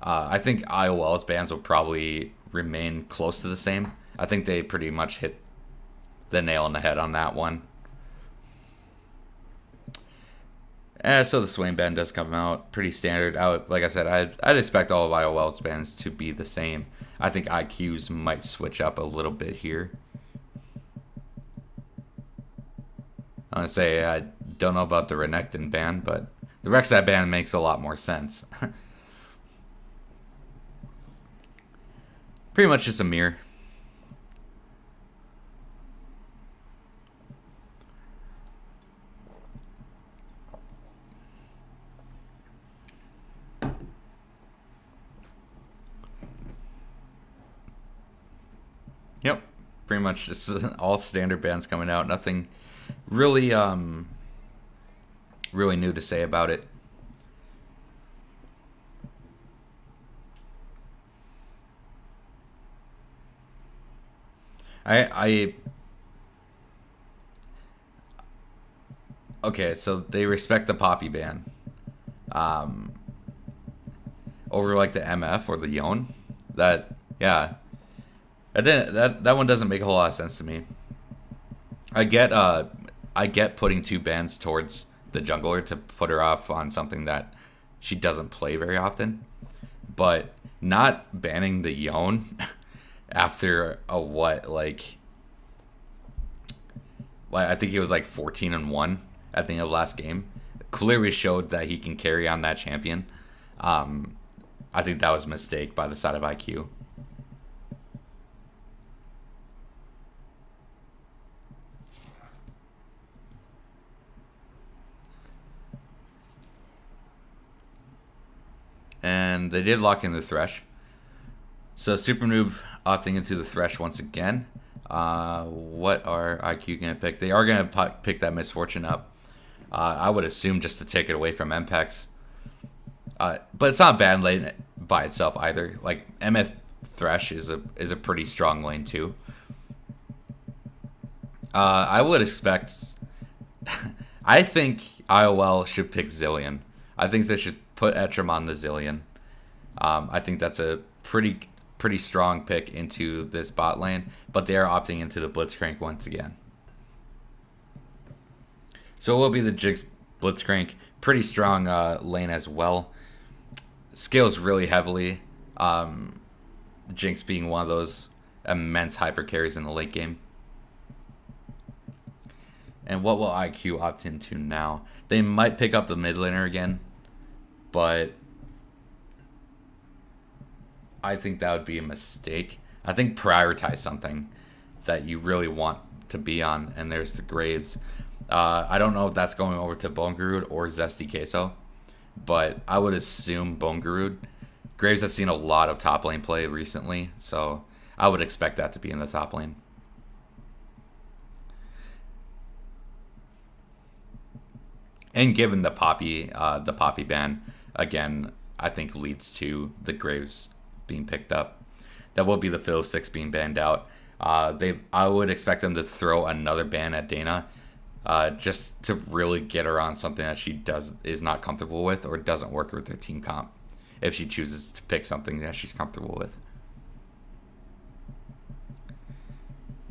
I think IOL's bans will probably remain close to the same. I think they pretty much hit the nail on the head on that one. So the Swain ban does come out pretty standard. Like I said, I'd expect all of IOL's bans to be the same. I think IQs might switch up a little bit here. I'm gonna say I don't know about the Renekton ban, but the Rek'Sai ban makes a lot more sense. Pretty much just a mirror. Yep, pretty much just all standard bands coming out. Nothing really really new to say about it. I okay, so they respect the Poppy ban um over like the MF or the Yon. That yeah, that one doesn't make a whole lot of sense to me. I get I get putting two bans towards the jungler to put her off on something that she doesn't play very often, but not banning the Yon after a what like I think he was like 14-1 at the end of the last game. Clearly showed that he can carry on that champion. I think that was a mistake by the side of IQ. And they did lock in the Thresh. So Super Noob opting into the Thresh once again. What are IQ going to pick? They are going to pick that Misfortune up. I would assume just to take it away from MPEX. But it's not a bad lane by itself either. Like MF Thresh is a pretty strong lane too. I would expect. I think IOL should pick Zillion. I think they should put Etrim on the Zillion. I think that's a pretty strong pick into this bot lane, but they are opting into the Blitzcrank once again. So it will be the Jinx Blitzcrank, pretty strong lane as well. Scales really heavily. Jinx being one of those immense hyper carries in the late game. And what will IQ opt into now? They might pick up the mid laner again, but I think that would be a mistake. I think prioritize something that you really want to be on, and there's the Graves. I don't know if that's going over to Bone Garud or Zesty Queso, but I would assume Bone Garud. Graves has seen a lot of top lane play recently, so I would expect that to be in the top lane. And given the Poppy ban, again, I think leads to the Graves being picked up. That will be the Fiddlesticks being banned out. I would expect them to throw another ban at Dana, just to really get her on something that she is not comfortable with or doesn't work with her team comp. If she chooses to pick something that she's comfortable with.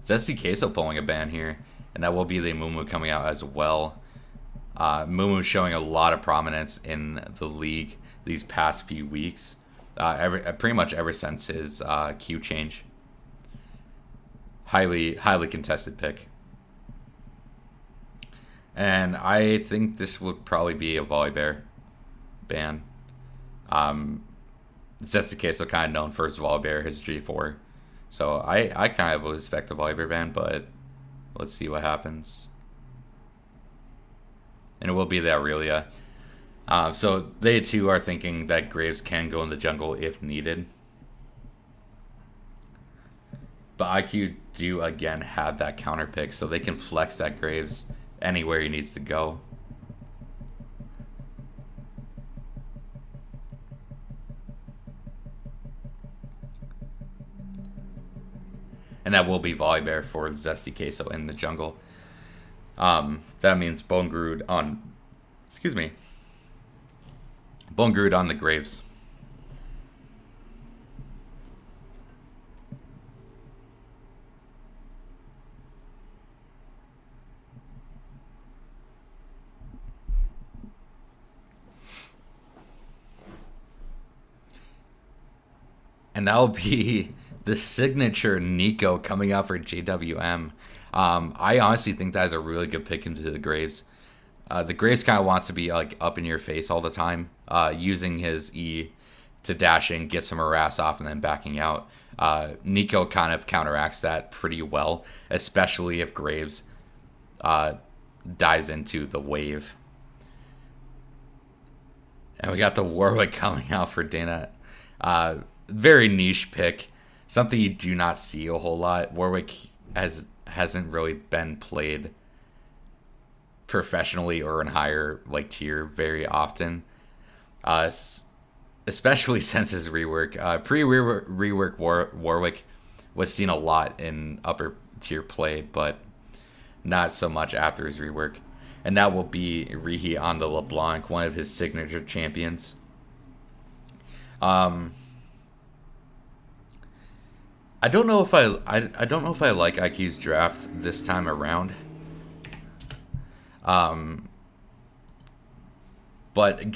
Zesty Queso pulling a ban here, and that will be the Mumu coming out as well. Mumu showing a lot of prominence in the league these past few weeks. Pretty much ever since his Q change. Highly contested pick. And I think this would probably be a Volibear ban. Zesty Queso kind of known for his Volibear, his G4. So I kind of would expect a Volibear ban, but let's see what happens. And it will be the Aurelia. So they too are thinking that Graves can go in the jungle if needed. But IQ do again have that counter pick, so they can flex that Graves anywhere he needs to go. And that will be Volibear for Zesty Queso in the jungle. That means Bone Garud on... Excuse me. Bone Garud on the Graves. And that'll be the signature Nico coming out for JWM. I honestly think that is a really good pick into the Graves. The Graves kind of wants to be like up in your face all the time, using his E to dash in, get some harass off, and then backing out. Nico kind of counteracts that pretty well, especially if Graves dives into the wave. And we got the Warwick coming out for Dana. Very niche pick. Something you do not see a whole lot. Warwick hasn't really been played professionally or in higher like tier very often. Especially since his rework. Pre-rework Warwick was seen a lot in upper tier play, but not so much after his rework. And that will be Rihi on the LeBlanc, one of his signature champions. I don't know if I don't know if I like IQ's draft this time around. But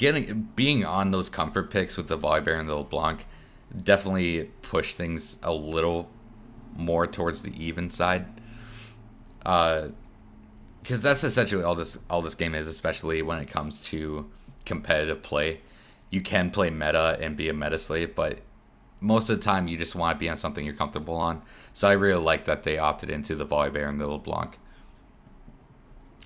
being on those comfort picks with the Volibear and the LeBlanc definitely push things a little more towards the even side. Because that's essentially all this game is, especially when it comes to competitive play. You can play meta and be a meta slave, but most of the time you just want to be on something you're comfortable on. So I really like that they opted into the Volibear and the LeBlanc.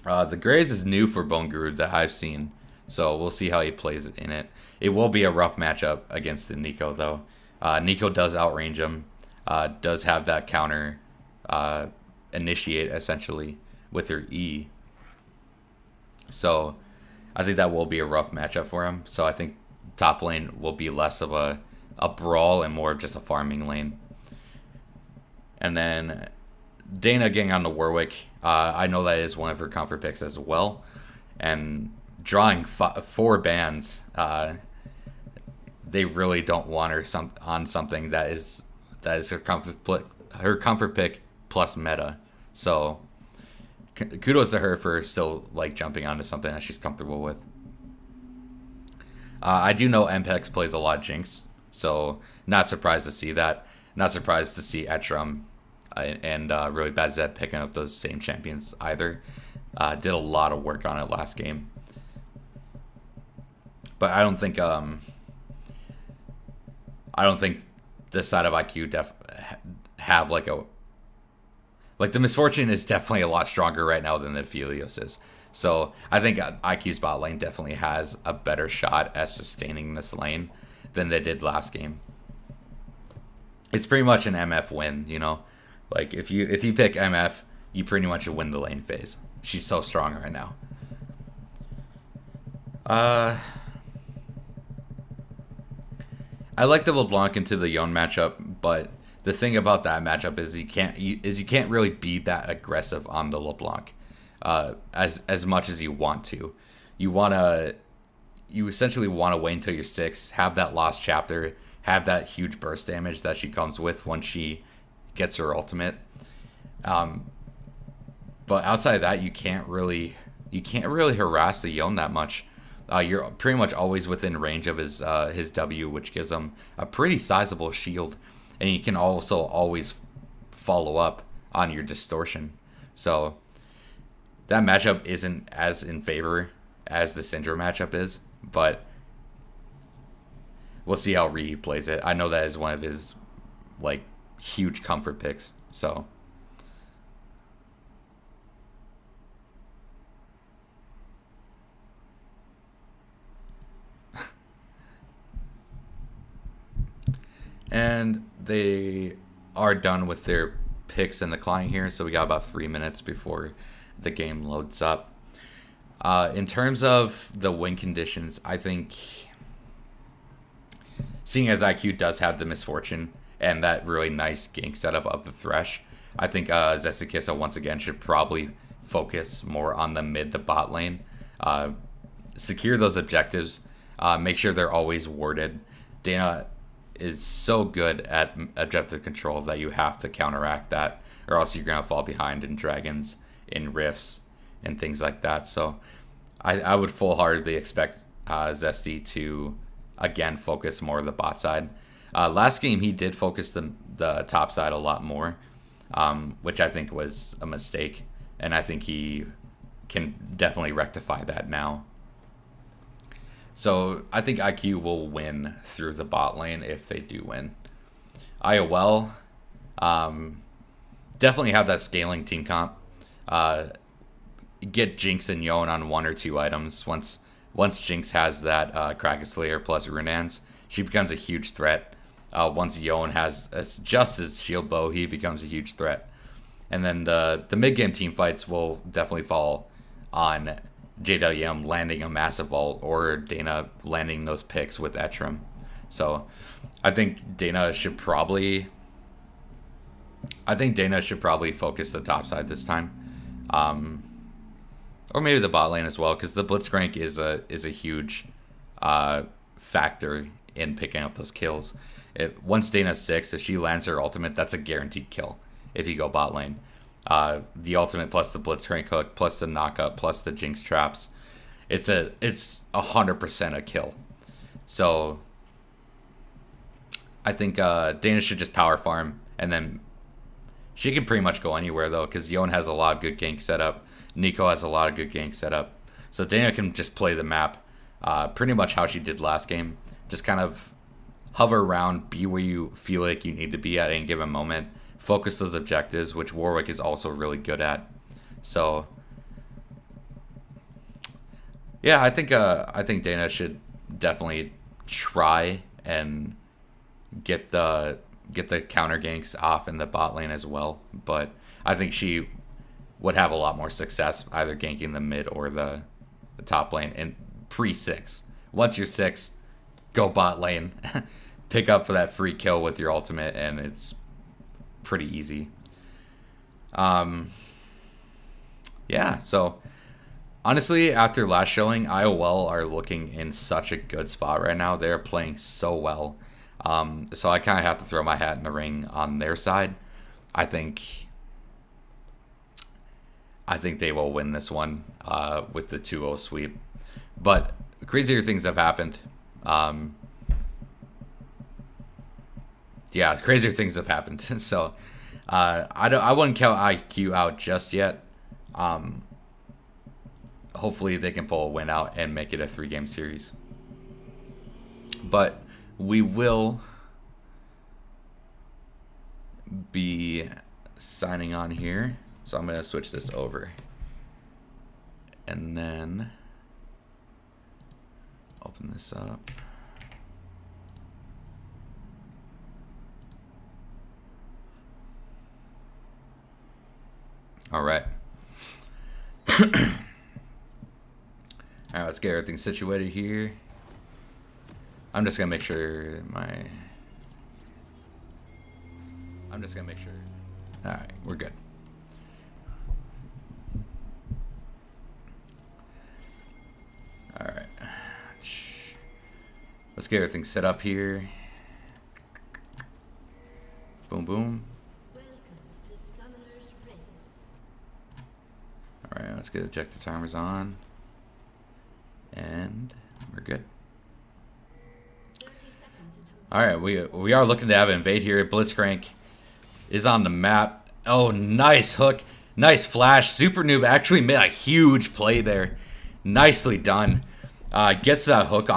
The Graves is new for Bone Guru that I've seen, so we'll see how he plays in it. It will be a rough matchup against the Nico, though. Nico does outrange him, does have that counter initiate, essentially, with her E. So I think that will be a rough matchup for him. So I think top lane will be less of a brawl and more of just a farming lane. And then Dana getting on the Warwick. I know that is one of her comfort picks as well. And drawing 4 bans, they really don't want her on something that is her comfort pick plus meta. So kudos to her for still like jumping onto something that she's comfortable with. I do know Mpex plays a lot of Jinx, so not surprised to see that. Not surprised to see Etrum and Really Bad Zed picking up those same champions either. Did a lot of work on it last game. But I don't think this side of IQ have like the Misfortune is definitely a lot stronger right now than the Aphelios is. So I think IQ's bot lane definitely has a better shot at sustaining this lane than they did last game. It's pretty much an MF win, you know. Like if you pick MF, you pretty much win the lane phase. She's so strong right now. I like the LeBlanc into the Yone matchup, but the thing about that matchup is you can't really be that aggressive on the LeBlanc as much as you want to. You essentially want to wait until you're 6, have that lost chapter, have that huge burst damage that she comes with once she gets her ultimate. But outside of that, you can't really harass the Yone that much. You're pretty much always within range of his W, which gives him a pretty sizable shield, and you can also always follow up on your distortion. So that matchup isn't as in favor as the Syndra matchup is, but we'll see how Ryu plays it. I know that is one of his like huge comfort picks. So and they are done with their picks in the client here, so we got about 3 minutes before the game loads up. In terms of the win conditions, I think seeing as IQ does have the Misfortune and that really nice gank setup of the Thresh, I think Zestikissa once again should probably focus more on the mid to bot lane. Secure those objectives. Make sure they're always warded. Dana is so good at objective control that you have to counteract that, or else you're going to fall behind in dragons, in rifts, and things like that. So I would full-heartedly expect Zesty to, again, focus more on the bot side. Last game he did focus the top side a lot more, which I think was a mistake, and I think he can definitely rectify that now. So I think IQ will win through the bot lane if they do win. IOL, definitely have that scaling team comp. Get Jinx and Yone on 1 or 2 items. Once Jinx has that Kraken Slayer plus Runans, she becomes a huge threat. Once Yone has just his shield bow, he becomes a huge threat. And then the mid game team fights will definitely fall on JWM landing a massive ult or Dana landing those picks with Etrim. So I think Dana should probably focus the top side this time. Or maybe the bot lane as well, because the Blitzcrank is a huge factor in picking up those kills. Once Dana's 6, if she lands her ultimate, that's a guaranteed kill if you go bot lane. The ultimate plus the Blitzcrank hook plus the knockup plus the Jinx traps, it's 100% a kill. So I think Dana should just power farm, and then she can pretty much go anywhere though, because Yone has a lot of good gank setup. Nico has a lot of good gank setup. So Dana can just play the map pretty much how she did last game. Just kind of hover around, be where you feel like you need to be at any given moment. Focus those objectives, which Warwick is also really good at. So yeah, I think Dana should definitely try and get the counter ganks off in the bot lane as well. But I think she would have a lot more success either ganking the mid or the top lane in pre-6. Once you're 6, go bot lane, pick up that free kill with your ultimate, and it's pretty easy. Yeah, so honestly, after last showing, IOL are looking in such a good spot right now. They're playing so well. So I kind of have to throw my hat in the ring on their side. I think they will win this one with the 2-0 sweep. But crazier things have happened. Yeah, crazier things have happened. So I wouldn't count IQ out just yet. Hopefully they can pull a win out and make it a 3-game series. But we will be signing on here. So I'm going to switch this over. And then open this up. All right. All right, let's get everything situated here. I'm just going to make sure All right, we're good. All right. Let's get everything set up here. Boom, boom. All right, let's get objective timers on. And we're good. All right, we are looking to have an invade here. Blitzcrank is on the map. Oh, nice hook. Nice flash. Super Noob actually made a huge play there. Nicely done. Gets that hook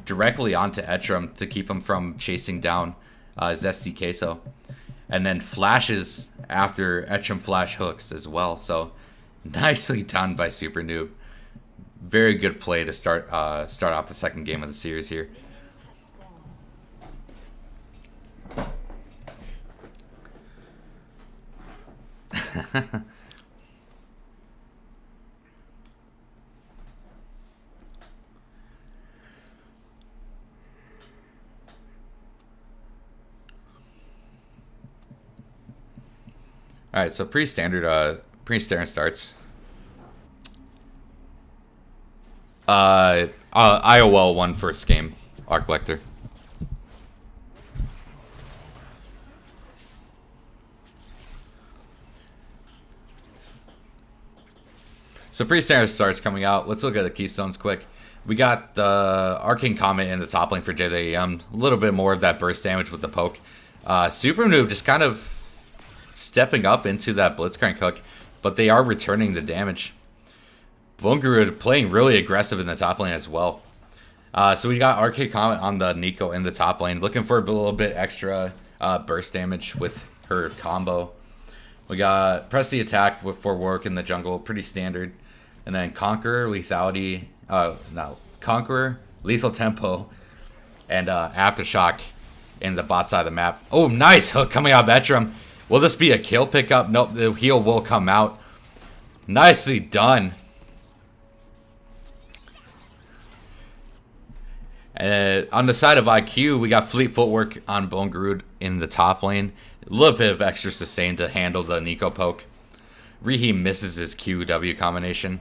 directly onto Etrim to keep him from chasing down Zesty Queso. And then flashes after Etrim flash hooks as well. So nicely done by Super Noob. Very good play to start off the second game of the series here. All right, so pretty standard starts. IOL won first game. Arc Lecter. So pretty standard starts coming out. Let's look at the keystones quick. We got the Arcane Comet in the top lane for JWM. A little bit more of that burst damage with the poke. Super Noob just kind of stepping up into that Blitzcrank hook, but they are returning the damage. Bungarud playing really aggressive in the top lane as well. So we got Arcane Comet on the Nico in the top lane, looking for a little bit extra burst damage with her combo. We got Press the Attack for work in the jungle, pretty standard. And then Conqueror, Lethality, Conqueror, Lethal Tempo, and Aftershock in the bot side of the map. Oh, nice hook coming out of Etrim. Will this be a kill pickup? Nope, the heal will come out. Nicely done. On the side of IQ, we got Fleet Footwork on Bungarud in the top lane. A little bit of extra sustain to handle the Nico poke. Rihi misses his QW combination.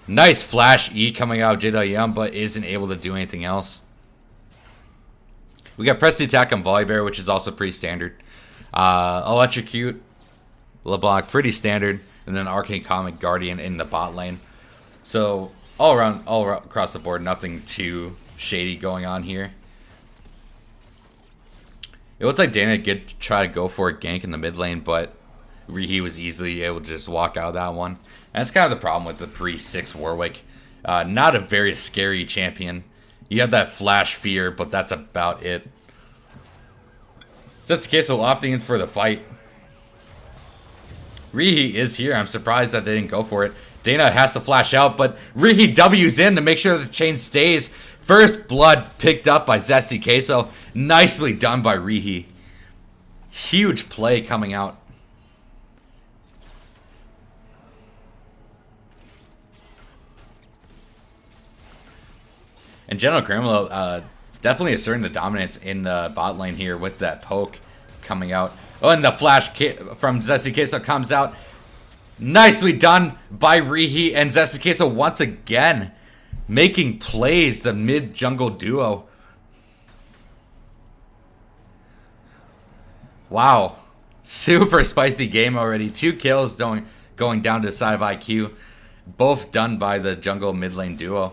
Nice flash E coming out of JWM, but isn't able to do anything else. We got Press the Attack on Volibear, which is also pretty standard. Electrocute, LeBlanc, pretty standard. And then Arcane Comet Guardian in the bot lane. So all around across the board, nothing too shady going on here. It looked like Dana did try to go for a gank in the mid lane, but Rihi was easily able to just walk out of that one. And that's kind of the problem with the pre-6 Warwick. Not a very scary champion. You have that flash fear, but that's about it. So that's the case, so opting in for the fight. Rihi is here. I'm surprised that they didn't go for it. Dana has to flash out, but Rihi W's in to make sure the chain stays. First blood picked up by Zesty Queso. Nicely done by Rihi. Huge play coming out. And General Grimlow definitely asserting the dominance in the bot lane here with that poke coming out. Oh, and the flash from Zesty Queso comes out. Nicely done by Rihi and Zesty Queso once again. Making plays, the mid-jungle duo. Wow. Super spicy game already. 2 kills going down to the side of IQ. Both done by the jungle mid-lane duo.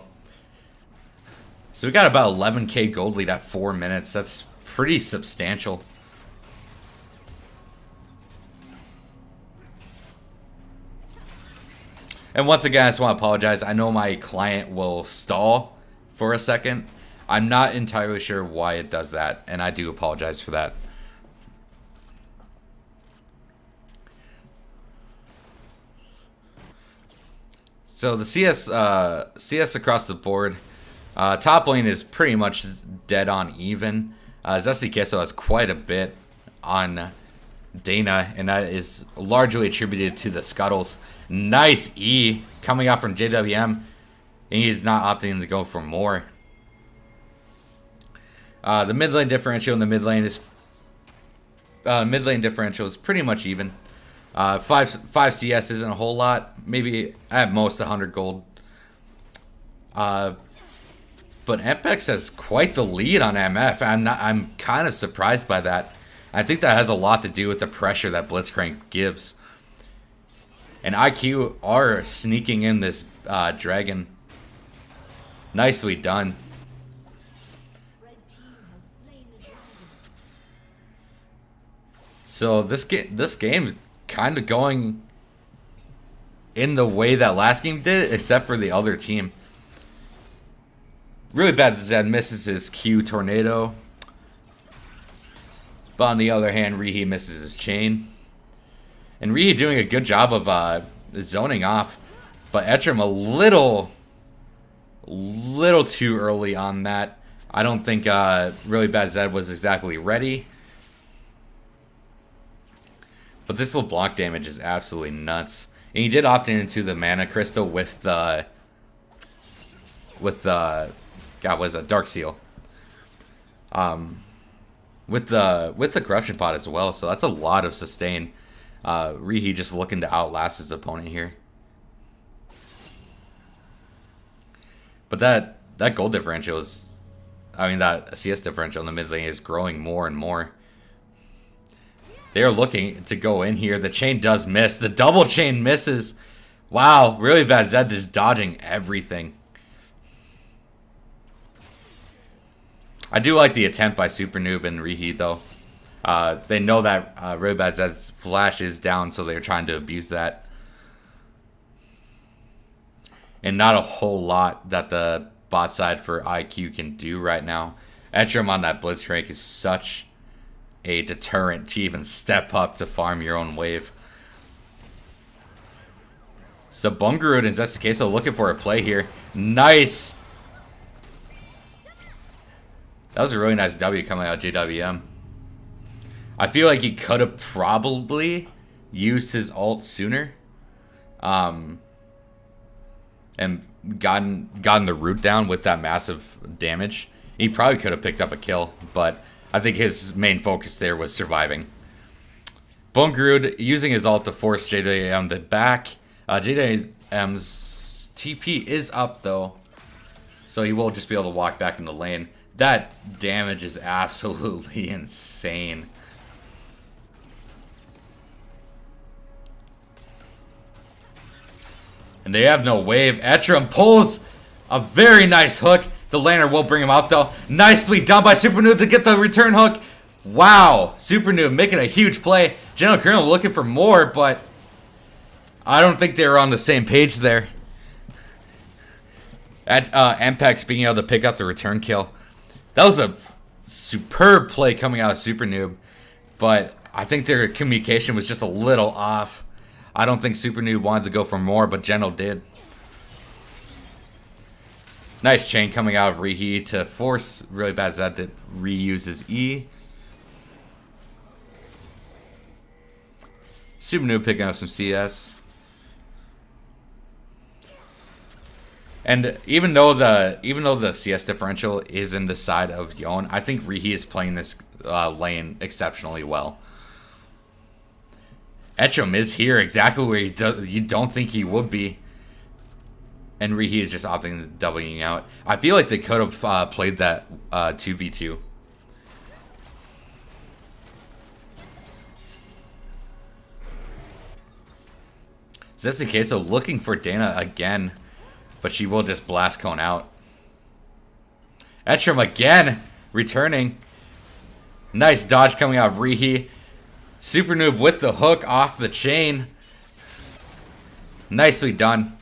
So we got about 11k gold lead at 4 minutes. That's pretty substantial. And once again, I just want to apologize. I know my client will stall for a second. I'm not entirely sure why it does that, and I do apologize for that. So the CS across the board, top lane is pretty much dead on even. Zesty Queso has quite a bit on Dana, and that is largely attributed to the scuttles. Nice E coming out from JWM, and he's not opting to go for more. The mid lane differential in the mid lane is pretty much even. 5 CS isn't a whole lot, maybe at most 100 gold. But Mpex has quite the lead on MF. I'm kind of surprised by that. I think that has a lot to do with the pressure that Blitzcrank gives. And IQ are sneaking in this dragon. Nicely done. So this game is kind of going in the way that last game did, except for the other team. Really bad that Zed misses his Q tornado. But on the other hand, Rihi misses his chain. And Rihi doing a good job of zoning off. But Etrim a little too early on that. I don't think really bad Zed was exactly ready. But this little block damage is absolutely nuts. And he did opt into the mana crystal with the God, what is that? Dark Seal. With the corruption pot as well, so that's a lot of sustain. Rihi just looking to outlast his opponent here. But that gold differential is, that CS differential in the mid lane is growing more and more. They are looking to go in here. The chain does miss. The double chain misses. Wow, really bad. Zed is dodging everything. I do like the attempt by Super Noob and Reheat, though. They know that Really Bad Zed's flash is down, so they're trying to abuse that. And not a whole lot that the bot side for IQ can do right now. Etrim on that Blitzcrank is such a deterrent to even step up to farm your own wave. So Bungarud and Zesty Queso looking for a play here. Nice! That was a really nice W coming out of JWM. I feel like he could have probably used his ult sooner. And gotten the root down with that massive damage. He probably could have picked up a kill, but I think his main focus there was surviving. Bungarud using his ult to force JWM to back. JWM's TP is up though, so he will just be able to walk back in the lane. That damage is absolutely insane. And they have no wave. Etrim pulls a very nice hook. The laner will bring him out though. Nicely done by Super Noob to get the return hook. Wow. Super Noob making a huge play. General Colonel looking for more, but I don't think they were on the same page there. Ampex being able to pick up the return kill. That was a superb play coming out of Super Noob, but I think their communication was just a little off. I don't think Super Noob wanted to go for more, but General did. Nice chain coming out of Reheat to force Really Bad Zed to reuse his E. Super Noob picking up some CS. And even though the CS differential is in the side of Yon, I think Reheat is playing this lane exceptionally well. Etrim is here exactly where you don't think he would be. And Reheat is just opting to Wing out. I feel like they could have played that 2v2. Zesty Queso looking for Dana again, but she will just blast cone out. Etrim again returning. Nice dodge coming out of Reheat. Super Noob with the hook off the chain. Nicely done.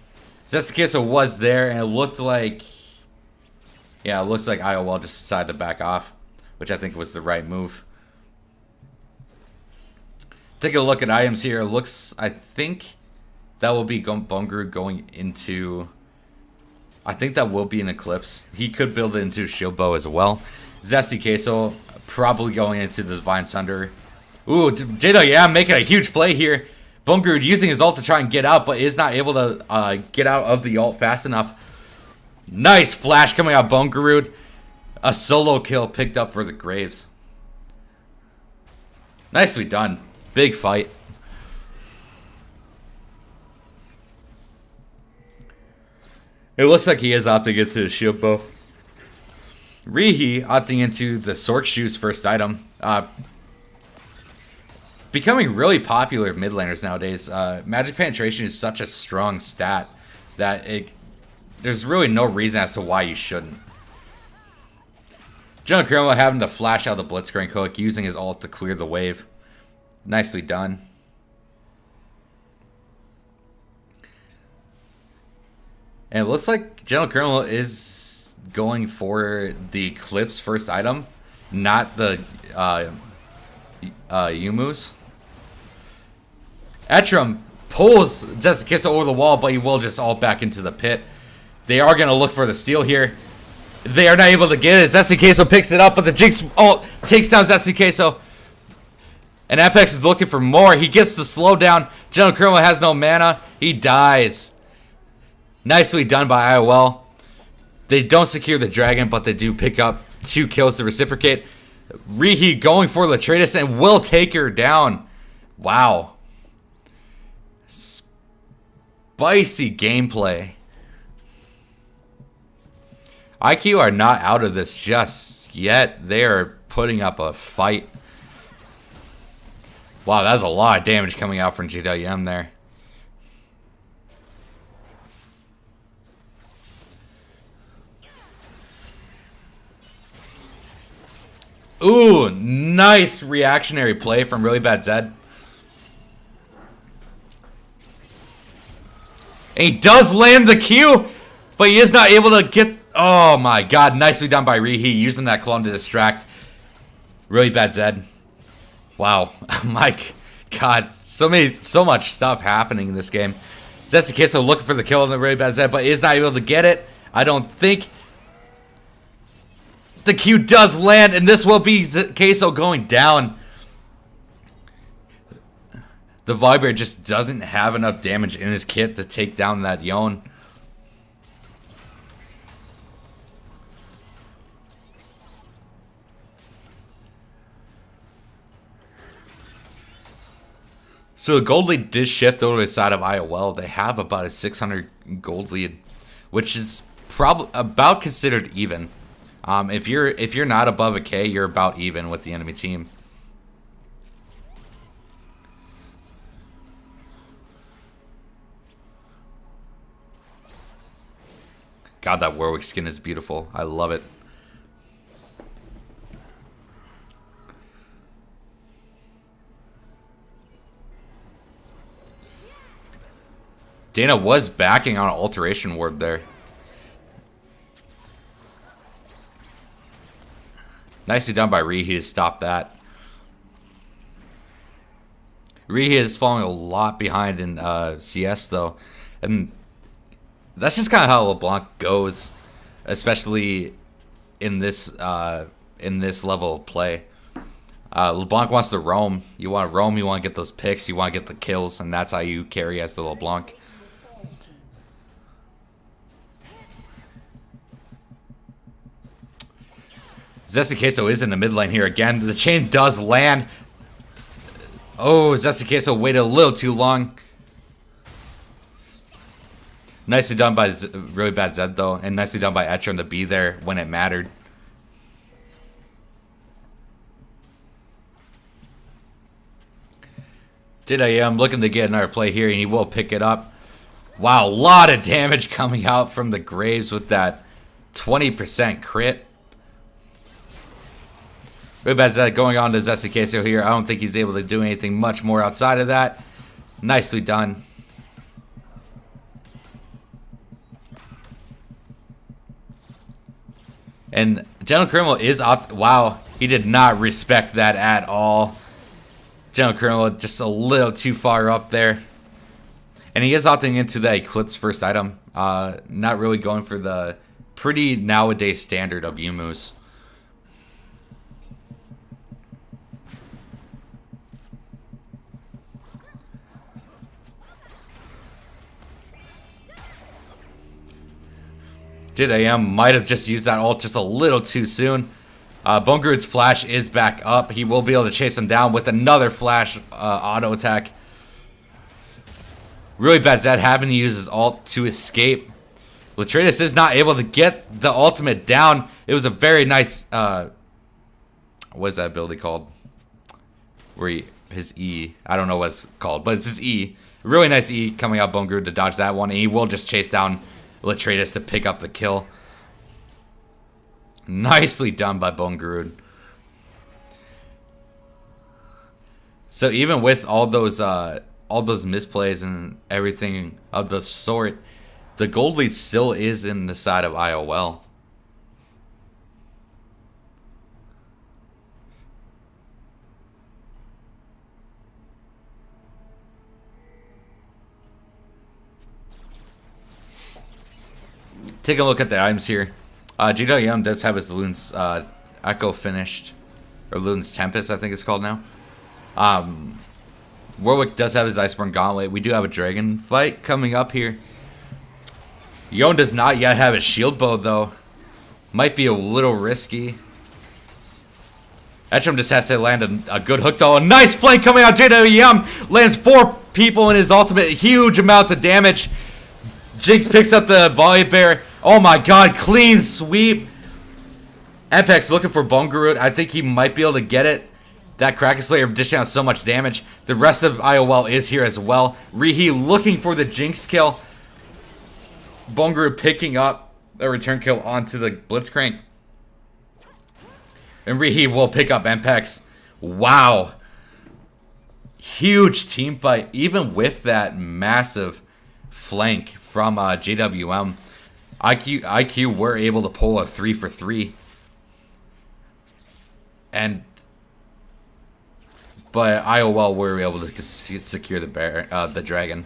Zesty Queso was there, and it looked like... Yeah, it looks like IOL just decided to back off, which I think was the right move. Take a look at items here. It looks... I think that will be Bungarud going into... I think that will be an Eclipse. He could build it into Shield Bow as well. Zesty Queso probably going into the Divine Sunder. Ooh, Jado, yeah, making a huge play here. Bungarud using his ult to try and get out, but is not able to get out of the ult fast enough. Nice flash coming out Bungarud. A solo kill picked up for the Graves. Nicely done. Big fight. It looks like he is opting into the shield bow. Reheat opting into the Sork Shoes first item. Becoming really popular mid laners nowadays. Magic penetration is such a strong stat that there's really no reason as to why you shouldn't. John Chroma having to flash out the Blitzcrank hook, using his ult to clear the wave. Nicely done. And it looks like General Colonel is going for the Eclipse first item, not the Yumu's. Etrim pulls Zesty Queso over the wall, but he will just ult back into the pit. They are going to look for the steal here. They are not able to get it. Zesty Queso picks it up, but the Jinx ult takes down Zesty Queso. And Apex is looking for more. He gets the slowdown. General Colonel has no mana. He dies. Nicely done by IOL. They don't secure the dragon, but they do pick up 2 kills to reciprocate. Reheat going for Latradis and will take her down. Wow. Spicy gameplay. IQ are not out of this just yet. They are putting up a fight. Wow, that's a lot of damage coming out from GWM there. Ooh, nice reactionary play from Really Bad Zed. And he does land the Q, but he is not able to get... Oh my god, nicely done by Rihi, using that clone to distract Really Bad Zed. Wow, my god, so much stuff happening in this game. Zesty Queso looking for the kill on the Really Bad Zed, but is not able to get it. I don't think. The Q does land, and this will be Queso going down. The Vibrator just doesn't have enough damage in his kit to take down that Yon. So the gold lead did shift over to the side of IOL. They have about a 600 gold lead, which is probably about considered even. If you're not above a K, you're about even with the enemy team. God, that Warwick skin is beautiful. I love it. Dana was backing on an alteration ward there. Nicely done by Rihi to stop that. Rihi is falling a lot behind in CS though, and that's just kind of how LeBlanc goes, especially in this level of play. LeBlanc wants to roam. You want to roam. You want to get those picks. You want to get the kills, and that's how you carry as the LeBlanc. Zesty Queso is in the mid lane here again. The chain does land. Oh, Zesty Queso waited a little too long. Nicely done by Really Bad Zed though, and nicely done by Etron to be there when it mattered. I'm looking to get another play here, and he will pick it up. Wow, a lot of damage coming out from the Graves with that 20% crit. Really Bad Zed going on to Zesty Queso here. I don't think he's able to do anything much more outside of that. Nicely done. And General Criminal is wow, he did not respect that at all. General Criminal just a little too far up there. And he is opting into the Eclipse first item. Not really going for the pretty nowadays standard of Yumus. Might have just used that ult just a little too soon. Bongrood's flash is back up. He will be able to chase him down with another flash auto attack. Really Bad Zed having to use his ult to escape. Latretus is not able to get the ultimate down. It was a very nice... what is that ability called? Where his E. I don't know what it's called, but it's his E. Really nice E coming out Bongrood to dodge that one. And he will just chase down Latretus to pick up the kill. Nicely done by Bongrood. So even with all those misplays and everything of the sort, the gold lead still is in the side of IOL. Take a look at the items here. GWM does have his Loon's Echo finished, or Loon's Tempest, I think it's called now. Warwick does have his Iceborne Gauntlet. We do have a Dragon fight coming up here. Yon does not yet have his Shield Bow, though. Might be a little risky. Etcham just has to land a good hook, though. A nice flank coming out. JWM lands 4 people in his ultimate. Huge amounts of damage. Jinx picks up the Volley Bear. Oh my god, clean sweep. Apex looking for Bongarut. I think he might be able to get it. That Kraken Slayer dishing out so much damage. The rest of IOL is here as well. Rihi looking for the Jinx kill. Bongarut picking up a return kill onto the Blitzcrank. And Rihi will pick up Mpex. Wow. Huge team fight. Even with that massive flank from JWM, IQ were able to pull a 3 for 3. But IOL were able to secure the dragon.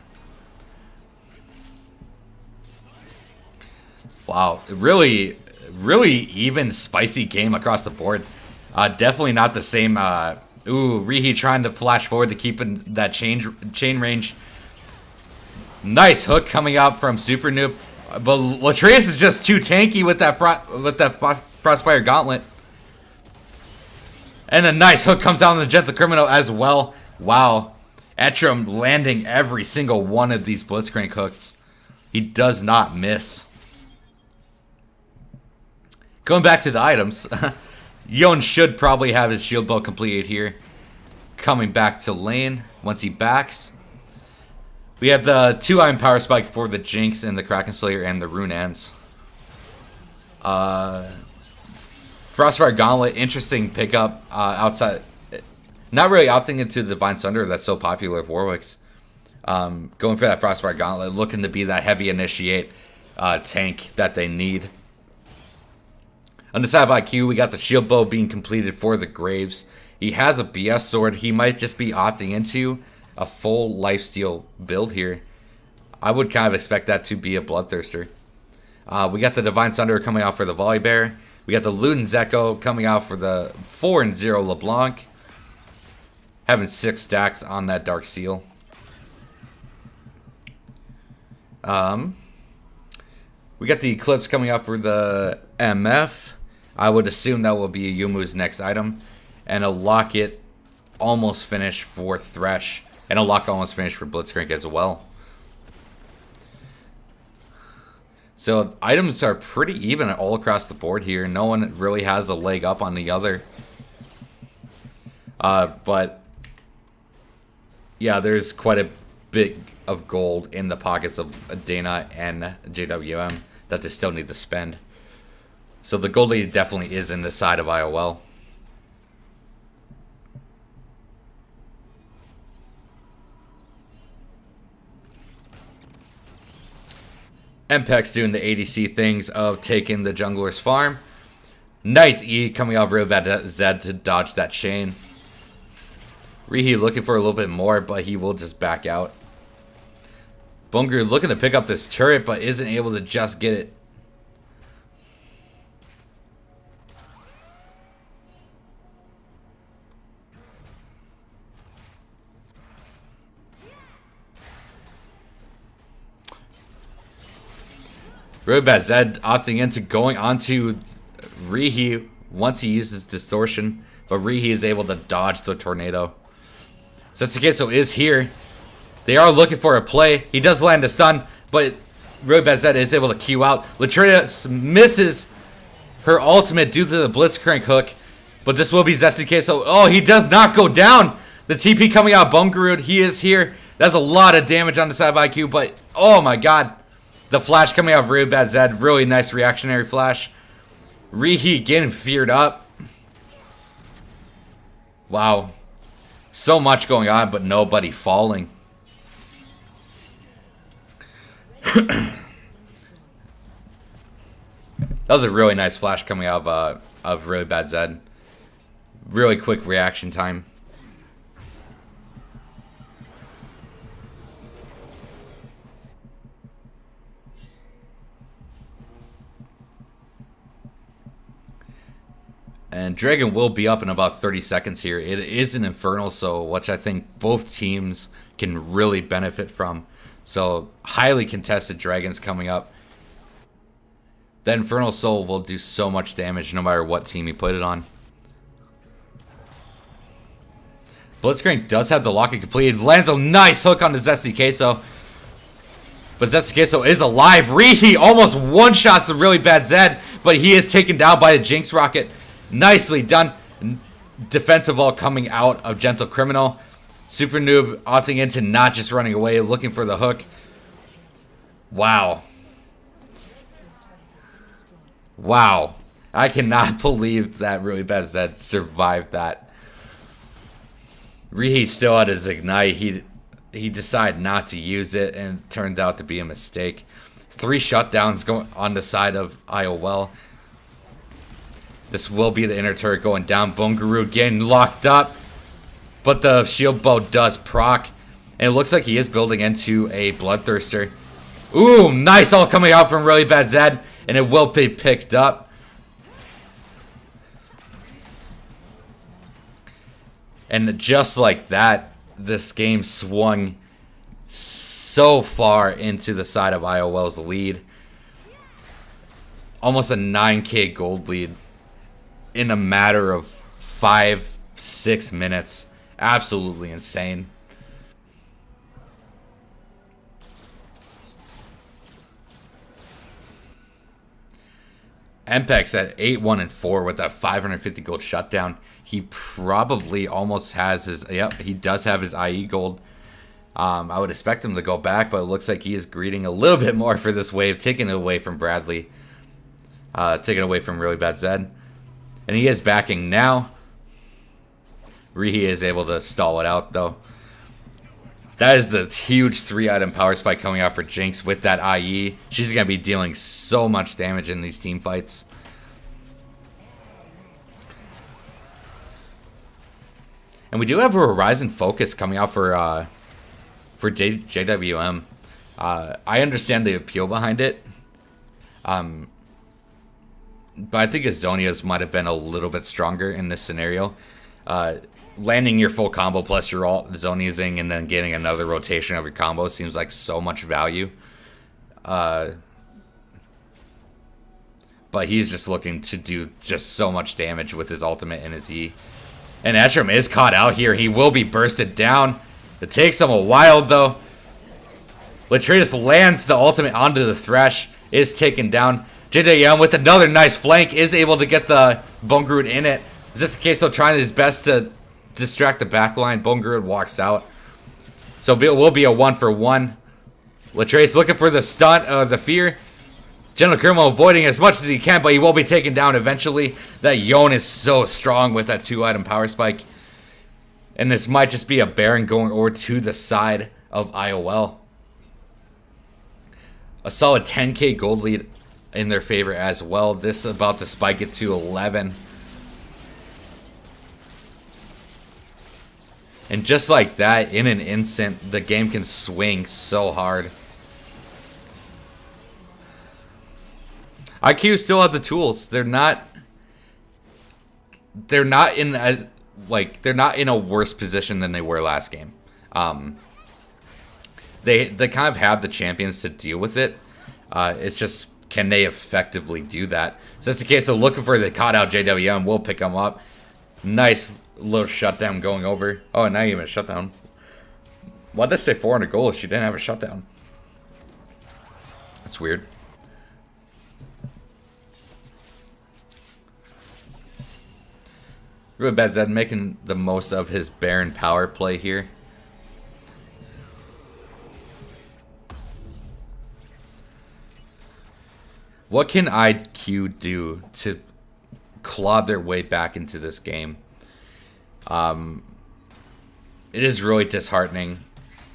Wow, really even spicy game across the board. Definitely not the same. Rihi trying to flash forward to keep in that chain range. Nice hook coming out from Super Noob, but Latreus is just too tanky with that Frostfire Gauntlet. And a nice hook comes out on the Gentle Criminal as well. Wow, Etram landing every single one of these Blitzcrank hooks. He does not miss. Going back to the items, Yon should probably have his shield bow completed here. Coming back to lane once he backs. We have the 2 Iron Power Spike for the Jinx and the Kraken Slayer and the Rune Ends. Frostfire Gauntlet, interesting pickup outside. Not really opting into the Divine Thunder that's so popular with Warwicks. Going for that Frostfire Gauntlet, looking to be that heavy initiate tank that they need. On the side of IQ, we got the shield bow being completed for the Graves. He has a BS sword. He might just be opting into a full lifesteal build here. I would kind of expect that to be a Bloodthirster. We got the Divine Thunder coming out for the Volibear. We got the Luden's Echo coming out for the 4-0 LeBlanc. Having 6 stacks on that Dark Seal. We got the Eclipse coming out for the MF. I would assume that will be Yumu's next item. And a Locket almost finished for Thresh. And a Lock almost finished for Blitzcrank as well. So items are pretty even all across the board here. No one really has a leg up on the other. But yeah, there's quite a bit of gold in the pockets of Dana and JWM that they still need to spend. So the gold lead definitely is in the side of IOL. Mpex doing the ADC things of taking the jungler's farm. Nice E coming out of real bad Zed to dodge that chain. Rihi looking for a little bit more, but he will just back out. Bungur looking to pick up this turret, but isn't able to just get it. Really bad Zed opting into going onto Rihi once he uses Distortion, but Rihi is able to dodge the tornado. Setsukeso is here. They are looking for a play. He does land a stun, but really bad Zed is able to Q out. Latrina misses her ultimate due to the Blitzcrank hook, but this will be Setsukeso. Oh, he does not go down. The TP coming out of Bungarud. He is here. That's a lot of damage on the side of IQ, but oh my god. The flash coming out of really bad Zed. Really nice reactionary flash. Rihi getting feared up. Wow. So much going on, but nobody falling. That was a really nice flash coming out of really bad Zed. Really quick reaction time. And Dragon will be up in about 30 seconds here. It is an Infernal Soul, which I think both teams can really benefit from. So, highly contested Dragons coming up. The Infernal Soul will do so much damage no matter what team you put it on. Blitzcrank does have the locket completed. Lands a nice hook on the Zesty Queso. But Zesty Queso is alive. Rihi almost one-shots the really bad Zed, but he is taken down by the Jinx Rocket. Nicely done. Defensive wall coming out of Gentle Criminal. Super Noob opting into not just running away, looking for the hook. Wow. Wow. I cannot believe that Really Bad Zed survived that. Rihi still had his Ignite. He decided not to use it, and it turned out to be a mistake. 3 shutdowns going on the side of IOL. This will be the inner turret going down. Bungaroo getting locked up. But the shield bow does proc. And it looks like he is building into a Bloodthirster. Ooh, nice all coming out from Really Bad Zed. And it will be picked up. And just like that, this game swung so far into the side of IOL's lead. Almost a 9k gold lead in a matter of 5-6 minutes. Absolutely insane. Mpex at 8-1-4 with that 550 gold shutdown. He probably almost has his... Yep, he does have his IE gold. I would expect him to go back, but it looks like he is greeting a little bit more for this wave, taking it away from Bradley. Taking it away from Really Bad Zed. And he is backing now. Rihi is able to stall it out, though. That is the huge 3-item power spike coming out for Jinx with that IE. She's going to be dealing so much damage in these team fights. And we do have a Horizon Focus coming out for JWM. I understand the appeal behind it. But I think Azonia's might have been a little bit stronger in this scenario. Landing your full combo plus your ult, Zoniazing, and then getting another rotation of your combo seems like so much value. But he's just looking to do just so much damage with his ultimate and his E. And Etrim is caught out here. He will be bursted down. It takes him a while, though. Latreus lands the ultimate onto the Thresh. Is taken down. JWM with another nice flank is able to get the Bungaroo in it. Is this Queso trying his best to distract the backline? Bungaroo walks out. So it will be a 1-for-1. Latreus looking for the stunt, the fear. General Criminal avoiding as much as he can, but he will be taken down eventually. That Yone is so strong with that 2-item power spike. And this might just be a Baron going over to the side of IOL. A solid 10k gold lead in their favor as well. This is about to spike it to 11. And just like that, in an instant, the game can swing so hard. IQ still have the tools. They're not in a worse position than they were last game. They kind of have the champions to deal with it. It's just, can they effectively do that? So that's the case. So looking for the caught out JWM, will pick them up. Nice little shutdown going over. Oh, not even a shutdown. Why'd they say 400 gold if she didn't have a shutdown? That's weird. Really Bad Zed making the most of his Baron power play here. What can IQ do to claw their way back into this game? It is really disheartening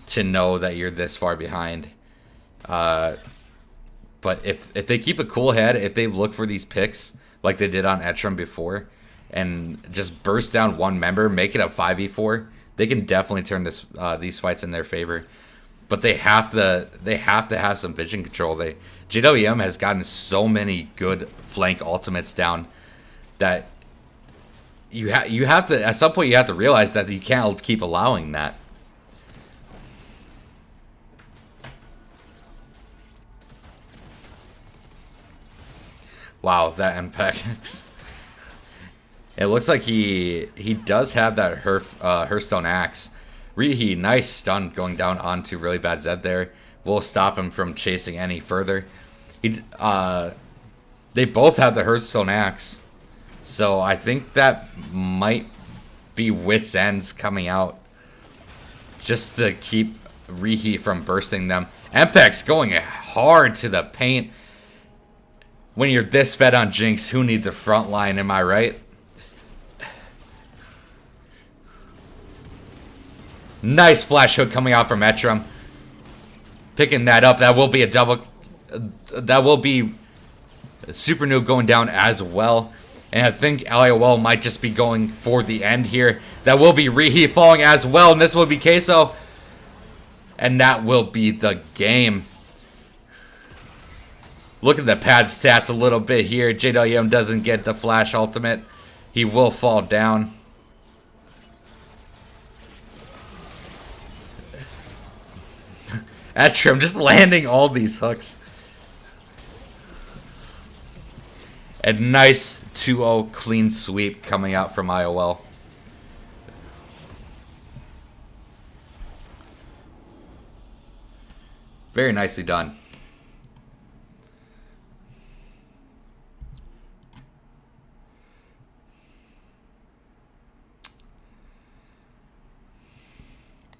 to know that you're this far behind. But if they keep a cool head, if they look for these picks like they did on Etrim before, and just burst down one member, make it a 5v4, they can definitely turn these fights in their favor. But they have to have some vision control. JWM has gotten so many good flank ultimates down that you have to, at some point you have to realize that you can't keep allowing that. Wow, that impact. It looks like he does have that Hearthstone Axe. Rihi, nice stun going down onto Really Bad Zed there. Will stop him from chasing any further. They both have the Hearthstone Axe. So I think that might be wits ends coming out just to keep Rihi from bursting them. Mpex going hard to the paint. When you're this fed on Jinx, who needs a front line, am I right? Nice flash hook coming out from Etram. Picking that up. That will be a double. That will be Super Noob going down as well. And I think IOL might just be going for the end here. That will be Rihi falling as well. And this will be Queso. And that will be the game. Look at the pad stats a little bit here. JWM doesn't get the flash ultimate. He will fall down. Etram just landing all these hooks. And nice 2-0 clean sweep coming out from IOL. Very nicely done.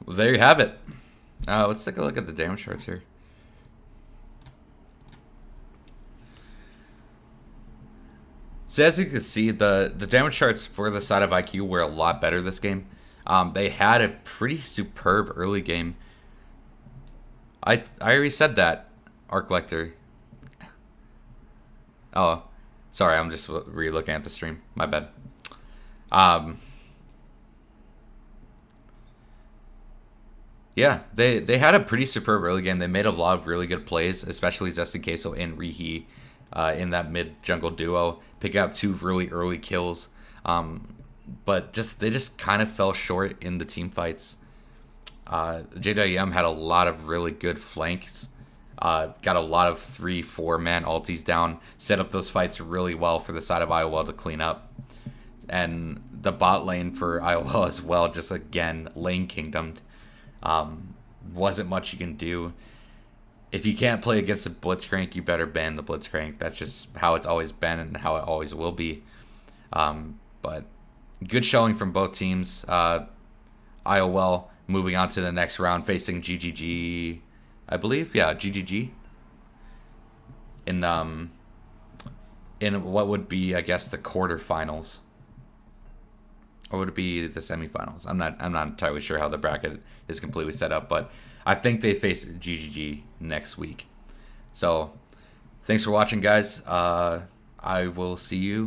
Well, there you have it. Let's take a look at the damage charts here. So as you can see, the damage charts for the side of IQ were a lot better this game. They had a pretty superb early game. I already said that, Arc Lector. Oh, sorry, I'm just re-looking at the stream. My bad. Yeah, they had a pretty superb early game. They made a lot of really good plays, especially Zesty Queso and Rihi in that mid-jungle duo. Pick out 2 really early kills. But they just kind of fell short in the team fights. JWM had a lot of really good flanks. Got a lot of 3-4 man ultis down. Set up those fights really well for the side of IOL to clean up. And the bot lane for IOL as well, just again, lane kingdomed. Wasn't much you can do. If you can't play against the Blitzcrank, you better ban the Blitzcrank. That's just how it's always been and how it always will be. But good showing from both teams. IOL moving on to the next round, facing GGG, I believe. Yeah, GGG. In what would be, I guess, the quarterfinals. Or would it be the semifinals? I'm not entirely sure how the bracket is completely set up, but I think they face GGG next week. So, thanks for watching, guys. I will see you